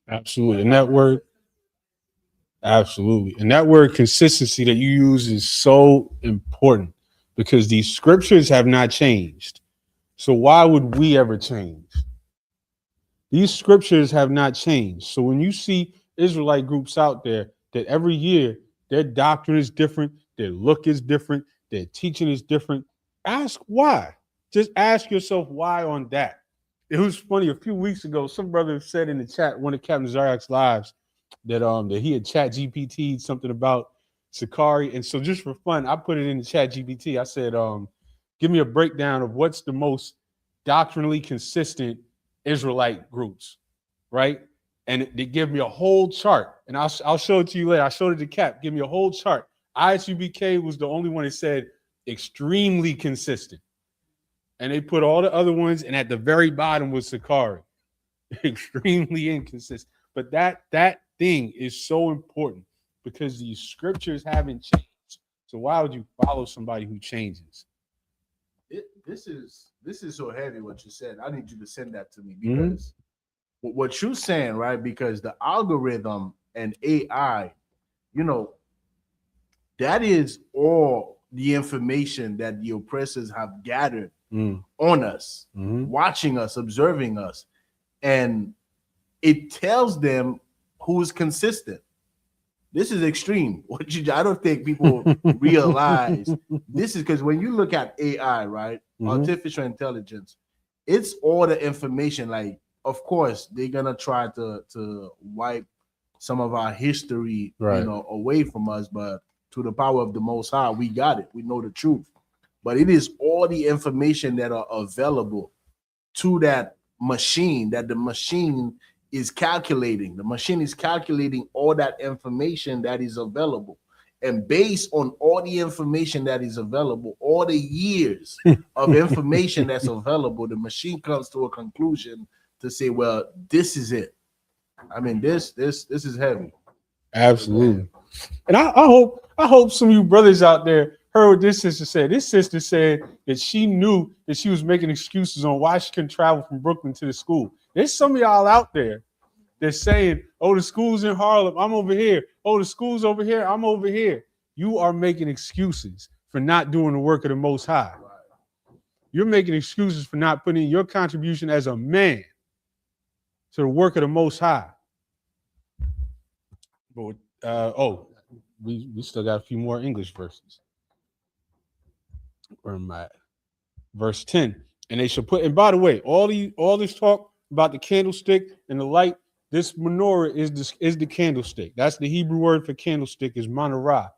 Absolutely. And that word, absolutely. And that word consistency that you use is so important because these scriptures have not changed. So why would we ever change? These scriptures have not changed. So when you see Israelite groups out there that every year their doctrine is different, their look is different, their teaching is different, ask why. Just ask yourself why on that. It was funny. A few weeks ago, some brother said in the chat, one of Captain Zaryak's lives, that he had chat GPT something about Sakari. And so just for fun, I put it in the chat GPT. I said, give me a breakdown of what's the most doctrinally consistent Israelite groups, right? And they give me a whole chart. And I'll show it to you later. I showed it to Cap. Give me a whole chart. ISUBK was the only one that said extremely consistent. And they put all the other ones, and at the very bottom was Sakari. Extremely inconsistent. But that thing is so important because these scriptures haven't changed. So why would you follow somebody who changes? This is so heavy what you said. I need you to send that to me because what you're saying, right? Because the algorithm and AI, you know, that is all the information that the oppressors have gathered on us, watching us, observing us, and it tells them who's consistent. This is extreme. I don't think people realize this is because when you look at AI, right, artificial intelligence, it's all the information. Like, of course, they're gonna try to wipe some of our history, Right. away from us, but to the power of the Most High, we got it. We know the truth. But it is all the information that are available to that machine that the machine is calculating. The machine is calculating all that information that is available. And based on all the information that is available, all the years of information that's available, the machine comes to a conclusion to say, well, this is it. I mean, this is heavy. Absolutely. And I hope some of you brothers out there heard what this sister said. This sister said that she knew that she was making excuses on why she couldn't travel from Brooklyn to the school. There's some of y'all out there that's saying, oh, the school's in Harlem, I'm over here. Oh, the school's over here, I'm over here. You are making excuses for not doing the work of the Most High. You're making excuses for not putting in your contribution as a man to the work of the Most High. But we still got a few more English verses. Where am I at? Verse 10. And they shall put, and by the way, all this talk about the candlestick and the light, this menorah is the candlestick. That's the Hebrew word for candlestick is menorah.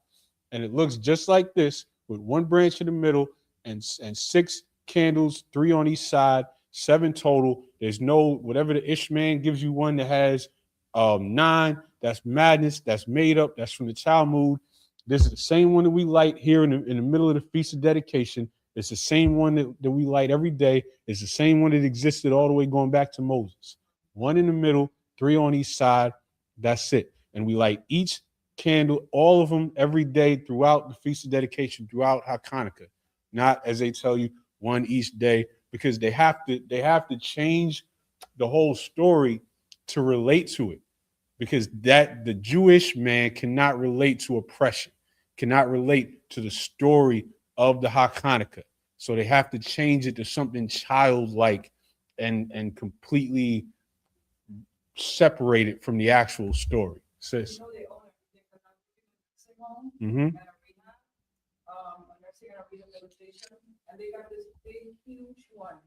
And it looks just like this with one branch in the middle and 6 candles, 3 on each side, 7 total. There's no, whatever the Ishmael gives you one that has 9, that's madness, that's made up, that's from the Talmud. This is the same one that we light here in the middle of the Feast of Dedication. It's the same one that we light every day. It's the same one that existed all the way going back to Moses. 1 in the middle, 3 on each side. That's it. And we light each candle, all of them every day throughout the Feast of Dedication, throughout Hanukkah. Not, as they tell you, one each day because they have to change the whole story to relate to it, because that the Jewish man cannot relate to oppression, cannot relate to the story of the Hanukkah. So they have to change it to something childlike and completely separate it from the actual story. Sis. You know, they own everything, because I'm in a nursing home Mm-hmm. and a rehab, a nursing and a rehabilitation, and they got this big, huge one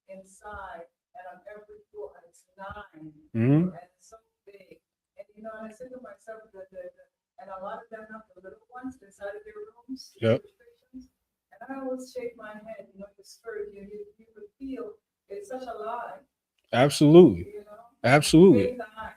inside, and on every floor, and it's 9, Mm-hmm. and it's so big. And you know, and I said to myself that and a lot of them have the little ones inside of their rooms. Yep. And I always shake my head, you know, the spirit, you could feel it's such a lie. Absolutely. You know? Absolutely. Big lie.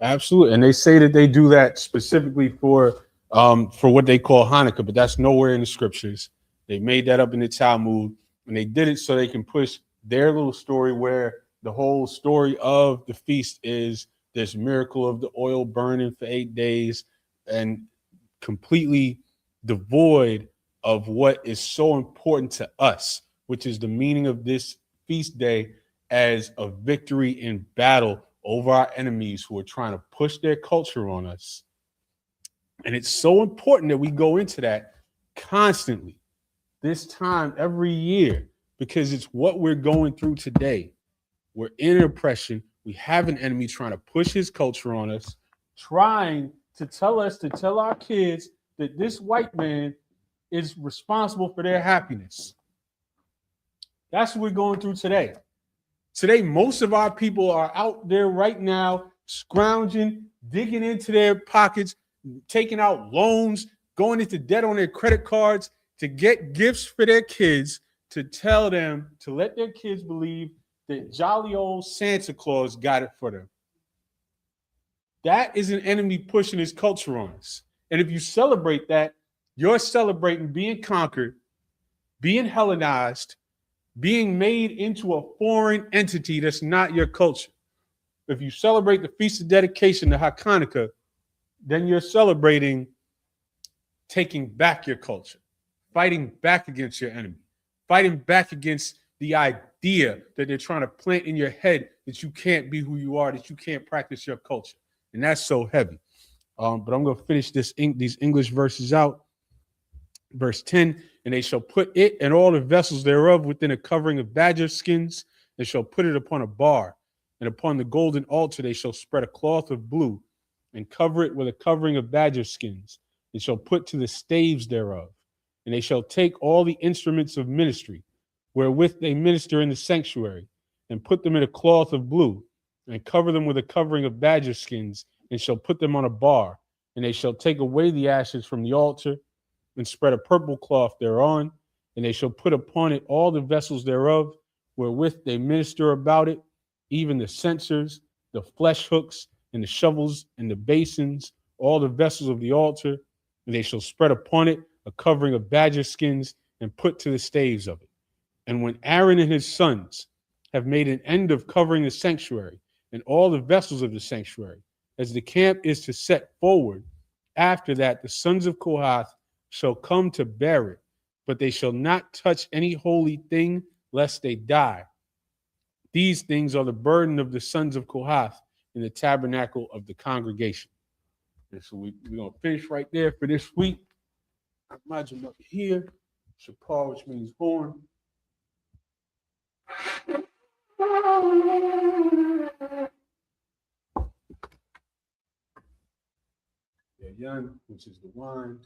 Absolutely. And they say that they do that specifically for what they call Hanukkah, but that's nowhere in the scriptures. They made that up in the Talmud, and they did it so they can push their little story, where the whole story of the feast is this miracle of the oil burning for 8 days, and completely devoid of what is so important to us, which is the meaning of this feast day as a victory in battle over our enemies who are trying to push their culture on us. And it's so important that we go into that constantly, this time every year, because it's what we're going through today. We're in oppression. We have an enemy trying to push his culture on us, trying to tell our kids that this white man is responsible for their happiness. That's what we're going through today. Today, most of our people are out there right now, scrounging, digging into their pockets, taking out loans, going into debt on their credit cards to get gifts for their kids, to tell them, to let their kids believe that jolly old Santa Claus got it for them. That is an enemy pushing his culture on us. And if you celebrate that, you're celebrating being conquered, being Hellenized, being made into a foreign entity that's not your culture. If you celebrate the Feast of Dedication to Hanukkah, then you're celebrating taking back your culture, fighting back against your enemy, fighting back against the idea that they're trying to plant in your head that you can't be who you are, that you can't practice your culture. And that's so heavy. But I'm going to finish these English verses out. Verse 10, and they shall put it and all the vessels thereof within a covering of badger skins, and shall put it upon a bar, and upon the golden altar they shall spread a cloth of blue, and cover it with a covering of badger skins, and shall put to the staves thereof. And they shall take all the instruments of ministry, wherewith they minister in the sanctuary, and put them in a cloth of blue, and cover them with a covering of badger skins, and shall put them on a bar. And they shall take away the ashes from the altar, and spread a purple cloth thereon, and they shall put upon it all the vessels thereof, wherewith they minister about it, even the censers, the flesh hooks, and the shovels, and the basins, all the vessels of the altar, and they shall spread upon it a covering of badger skins, and put to the staves of it. And when Aaron and his sons have made an end of covering the sanctuary, and all the vessels of the sanctuary, as the camp is to set forward, after that the sons of Kohath shall come to bear it, but they shall not touch any holy thing, lest they die. These things are the burden of the sons of Kohath in the tabernacle of the congregation. And so we're going to finish right there for this week. I imagine up here, Shapar, which means horn. Yan, which is the wine.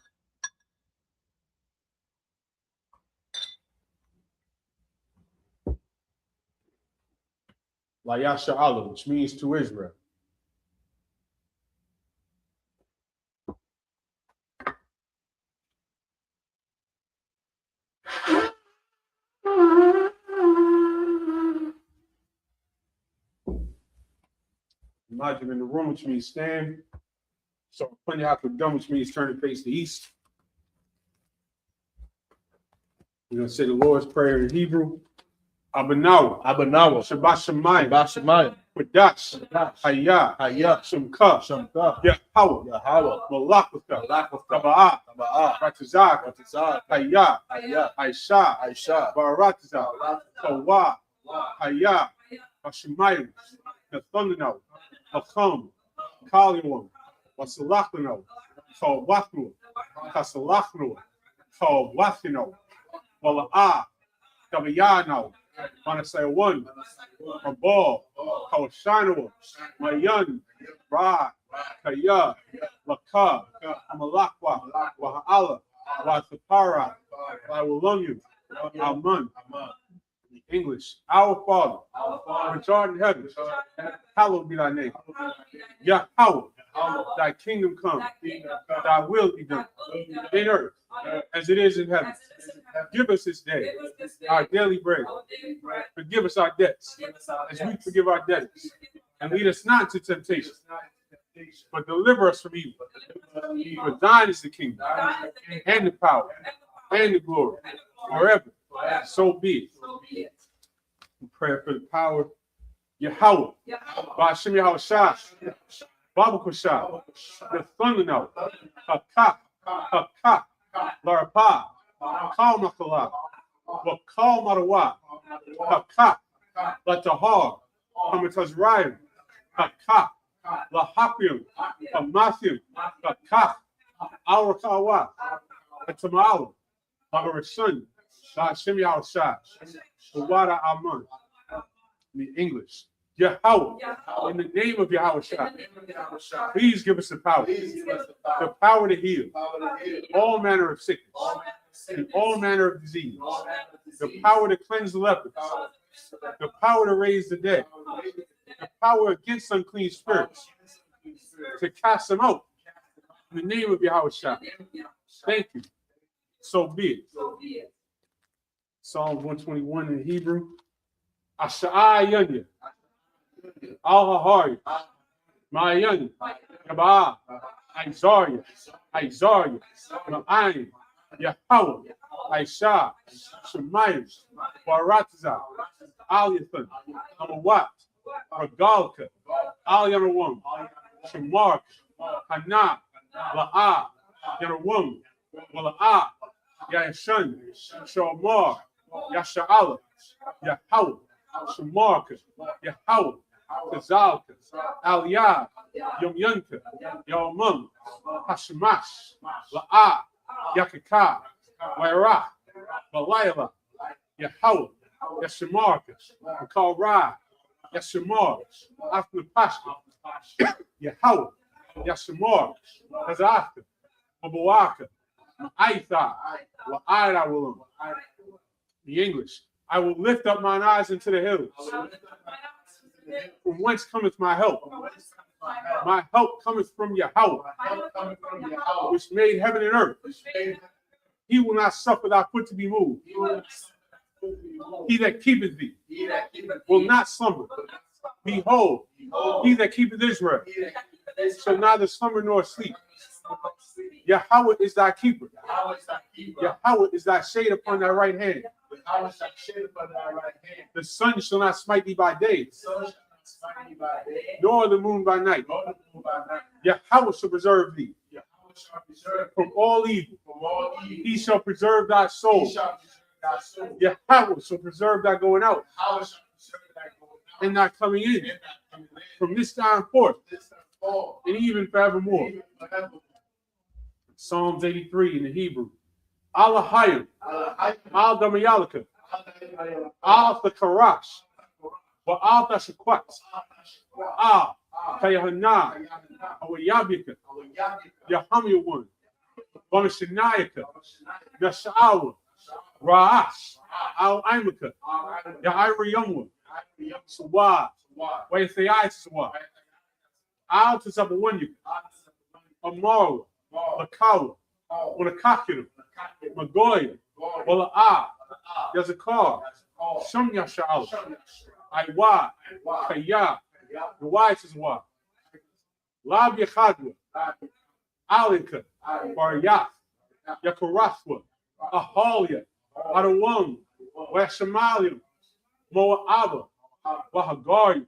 La Yasha'Allah, which means to Israel. Imagine in the room, which means stand. So Punyakadum, which means turn and face the east. We're going to say the Lord's Prayer in Hebrew. Abanawa. Abanawa. Shabbat Shemayim. Shabbat Shemayim. Quadash, Hayah, Shumka, Yahweh, Malakutha, Taba'ah, Ratazak, Hayah, Aisha, Baratiza, Tawa, Hayah, Hashemayim, Nathanael, Hakam, Kaliwan, Wasalachano, Kawatnu, Kasalachnu, Kawatino, Wala'ah, Tabayano, want to say one, Mabal, Kawashano, Mayan, Ra, Kaya, Laka, Amalakwa, Waha'ala, Wathapara, Wawalunyu, Aman. English, our Father, which art in heaven, hallowed be thy name. Yahweh, thy kingdom come, thy will be done, in earth as it is in heaven. Give us this day our daily bread. Forgive us our debts, as we forgive our debtors. And lead us not into temptation, but deliver us from evil. For thine is the kingdom, and the power, and the glory, forever. So be it. Prayer for the power. Yahweh, Ba'ashem Yahushua, Baba Kusha, the thunder note, Hakak, Larapa, Kal Makala, Wakal Marawa, Hakak, Latahar, Hamataz Ryan, Hakak, Lahapium, Hamathim, Hakak, Awakawa, Atamalu, Hagarashun, Ba'ashem Yahushua, Uwada Aman. In English, Yahweh, in the name of Yahushua, please give us the power to heal all manner of sickness and all manner of disease, the power to cleanse the lepers, the power to raise the dead, the power against unclean spirits, to cast them out in the name of Yahushua. Thank you. So be it. Psalm 121 in Hebrew. Asha'a Yanya, Al-Hahari, Ma'ayanya, Yaba'ah, Isaiah, Ma'ayin, Yahweh, Aisha, Shemayim, Baratiza, Aliyathan, Amawat, Regalka, Aliyanawam, Shemark, Hana, La'ah, Yanawam, Wala'ah, Yashan, Shomar, Yasha'ala, Yahweh, Shemarka, Yahweh, Kazalka, Aliyah, Yomyanka, Yomum, Hashemash, La'ah, Yakaka, Wairah, Balayla, Yahweh, Yashemarka, Makal Ra, Yashemar, After Pashka, Yahweh, Yashemar, Hazaka, Mabuaka, Aitha, La'ira Willum. The English. I will lift up mine eyes into the hills. From whence cometh my help? My help cometh from Yahweh, which made heaven and earth. He will not suffer thy foot to be moved. He that keepeth thee will not slumber. Behold, he that keepeth Israel shall neither slumber nor sleep. Yahweh is thy keeper. Yahweh is thy shade upon thy right hand. The sun shall not smite thee by day, nor the moon by night. Yahweh shall preserve thee from all evil. He shall preserve thy soul. Yahweh shall preserve thy going out and thy coming in from this time forth and even forevermore. Psalms 83 in the Hebrew. Alahayim, Al Damayalika, Al Thakarash, Wa Al Tashakwat, Al Kayahana, Awayabika, Yahamiyawan, Bamashanayaka, Nasha'awa, Ra'ash, Al Imaka, Ya'ira Yumwa, Sawa, Waithayai Sawa, Al Tazabawanyaka, Amara, Lakawa, Wanakakiru, Magoya, Wala'ah, Yazakar, Shum Yasha'al, Iwa, Kaya, the wife is wa, Lab Yakhadwa, Alika, Baryath, Yakarathwa, Ahalia, Adawam, Washamalia, Moa'aba, Wahagari,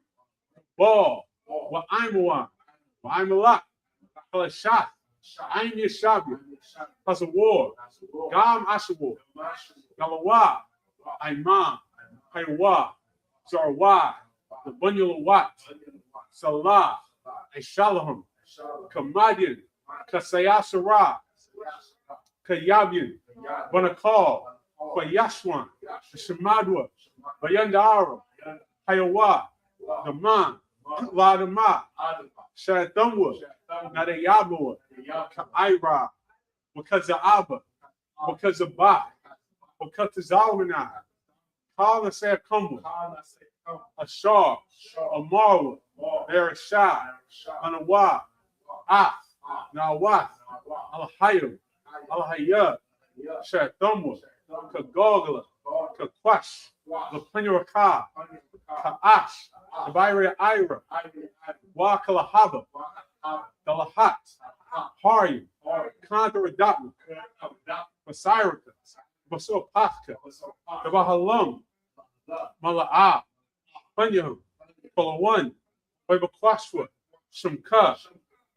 Ball. Wa'aimawa. Wa'aimalak. Kalashak. Aim Yashabi. Plus a war. Gam Ashawo. Galawa. Aimam. Haywa. Zarwa. The Bunyulawat. Salah. Aishalahum. Kamadian. Kasayasara. Kayabian. Banakal. Kwayashwan. Shamadwa. Bayandara. Hayawa. Daman. Ladama. Shatamwa. Nadayabwa. Kaira. Because of Abba. Because of Ba. Because of Zalmanah. Kala Sayakumwa. Ashar. Amarwa. Berashah. Anawa. Ah. Nawat. Alahayim. Alahayah. Shatamwa. Kagogla. Kakwash. The Panyuraka. Kaash. The Baira Ira. Wakalahaba. Dalahat. Haryim. Kandaradatu. Masiraka. Masopaka. The Bahalam. Mala'ah. Panyahum. Palawan. Webakwashwa. Shumka.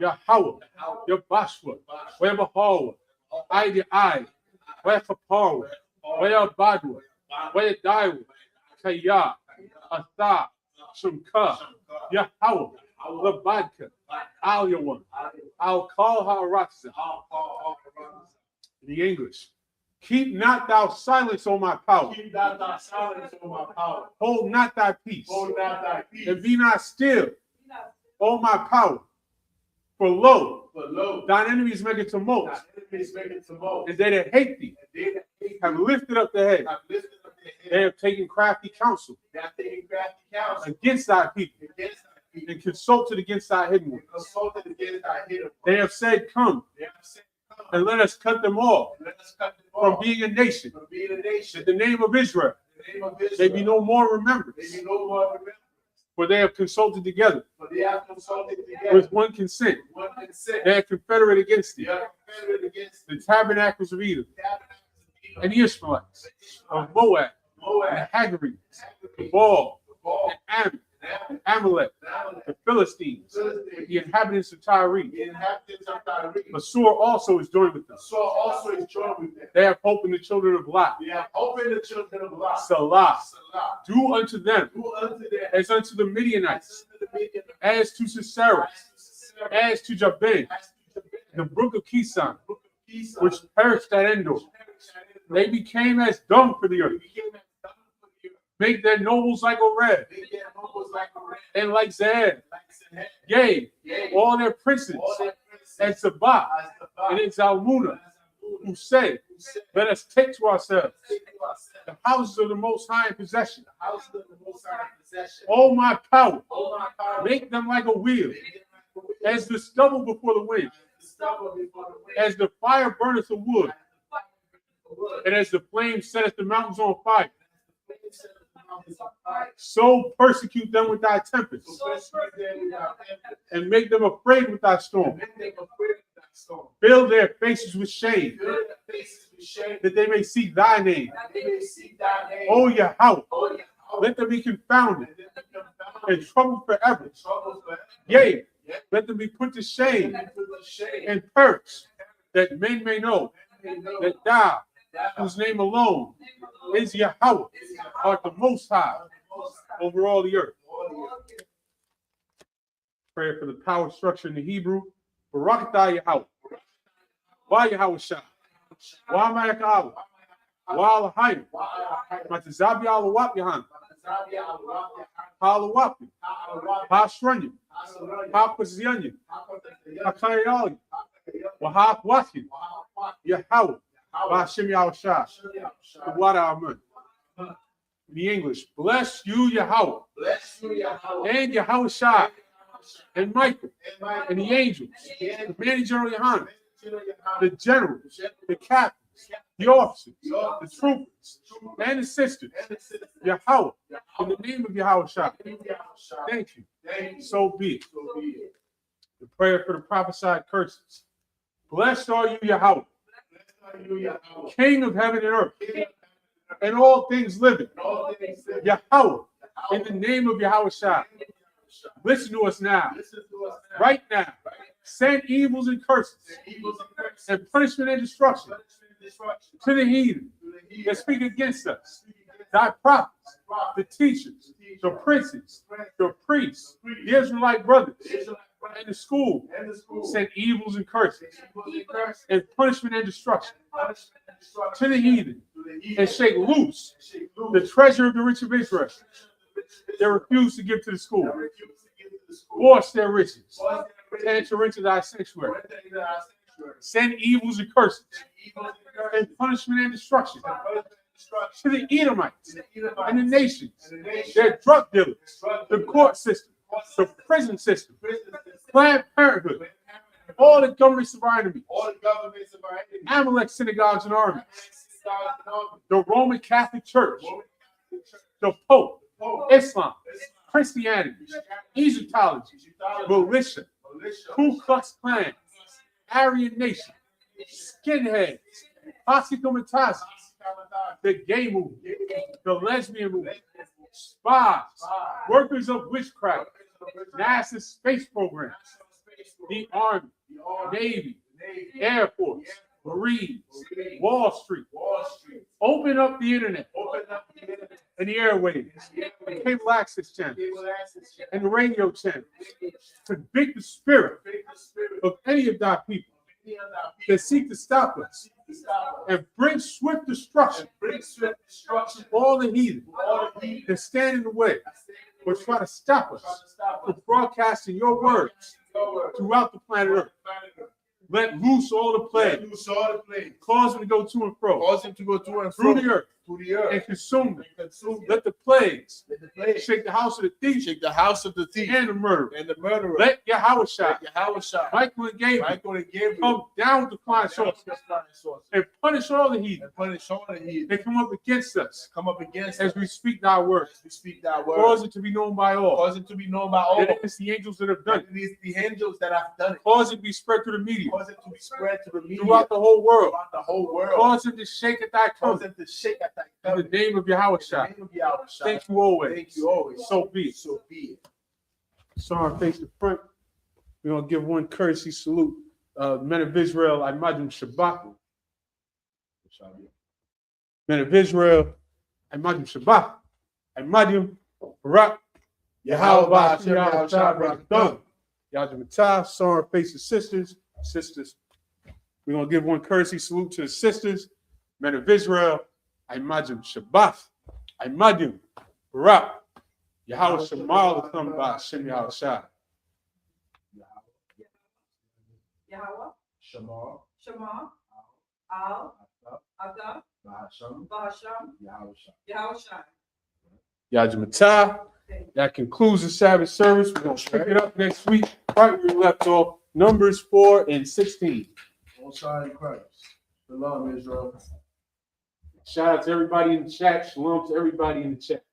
Yahawah. Yabashwa. Webahawa. Ide I. Wekapawa. Weyabadwa. Weyadaiwa. Kaya. Atha. Shumka. Yahawah. Labadka. Alyawan. I'll call her Raksa. In the English. Keep not thou silence, O my power. Keep not thy silence, O my power. Hold not thy peace. Hold not thy peace. And be not still, O my power. For lo, thine enemies make a tumult. And they that hate thee have lifted up their head. They have taken crafty counsel against thy people and consulted against thy hidden ones. They have said, come, and let us cut them off from being a nation, that the name of Israel may be no more remembered. For they have consulted together with one consent. They have confederated against thee. The tabernacles of Edom, and the Ishmaelites of Moab, and the Hagarites, the Baal, and Ammon, and Amalek, the Philistines, the inhabitants of Tyre. Assur also is joined with them. They have hope in the children of Lot. Salah. Do unto them as unto the Midianites, as to Sisera, as to Jabin, the brook of Kison, which perished at Endor. They became as dung for the earth. Make their nobles like Oreb, and like Zahab. Yea, all their princes, and Sabbath, and in Zalmunna, who say, let us take to ourselves the houses of the Most High in possession. O my power, make them like a wheel, as the stubble before the wind, as the fire burneth the wood, and as the flame setteth the mountains on fire. So persecute them with thy tempest, and make them afraid with thy storm. Fill their faces with shame, that they may see thy name. O Yahweh, let them be confounded and troubled forever. Yea, let them be put to shame and perished, that men may know that thou, whose name alone is Yahweh, art the Most High over all the earth. Prayer for the power structure in the Hebrew. Barak atah Yahweh. Wa Yahweh Shah. Wa Malek Abba. Wa Alahayim. Matazabi Alawap Yahan. Halawapi. Hashranyim. Hapazyanyin. Hakayali. Wahak Wakin. Yahweh. Hashem Yahushua. What Amen. In the English, bless you, Yahweh, and Yahushua, and Michael, and the angels, the manager of Yohanan, the generals, the captains, the officers, the troopers, and the sisters. Yahweh, in the name of Yahushua. Thank you. So be it. The prayer for the prophesied curses. Blessed are you, Yahweh, King of heaven and earth, and all things living. Yahweh, in the name of Yahushua. Listen to us now. Right now. Send evils and curses and punishment and destruction to the heathen that speak against us, thy prophets, the teachers, the princes, the priests, the Israelite brothers, and the school. Send evils and curses and punishment and destruction to the heathen and shake loose the treasure of the rich of Israel. They refuse to give to the school. Force their riches to enter into thy sanctuary. Send evils and curses and punishment and destruction to the Edomites and the nations, their drug dealers, the court system, the prison system, Planned Parenthood, all the governments of our enemy, Amalek synagogues and armies, the Roman Catholic Church, the Pope, Islam, Christianity, Egyptology, militia, Ku Klux Klan, Aryan Nation, skinheads, Posse Comitatus, the gay movement, the lesbian movement, spies, workers of witchcraft, NASA space programs, the Army, Navy, Air Force, Marines, Wall Street. Open up the internet and the airwaves, the cable access channels, and the radio channels. Convict the spirit of any of thy people that seek to stop us and bring swift destruction. All the heathen that stand in the way or try to stop us from broadcasting your words throughout the planet Earth. Let loose all the plagues. Cause them to go to and fro. Through the earth. And consume them. Let the plagues shake the house of the thief. And the murderer. Let Yahushua, Michael and Gabriel, come down with the flying sources and punish all the heathen. They come up against us. As we speak thy word. Cause it to be known by all. That it's the angels that have done it. Cause it to be spread through the media. Throughout the whole world. Cause it to shake at thy coming. In the name of Yahushua. Thank you always. So be it. So face the front. We're going to give one courtesy salute. Men of Israel, I imagine Shabbat. Men of Israel, I imagine Shabbat. I imagine Barak. Yahweh, Yahweh, sorry, face the sisters. We're going to give one courtesy salute to the sisters. Men of Israel, I imagine Shabbat. I imagine Barak. Yahweh Shemal to come by Shem Yahweh Shai. Yahweh, Shema, Al, Aga, Bahasham, Yahweh Shai. Yajmatah. That concludes the Sabbath service. We're going to pick it up next week. Right where we left off. Numbers 4 and 16. Most High in Christ. Shalom, Israel. Shout out to everybody in the chat. Shalom to everybody in the chat.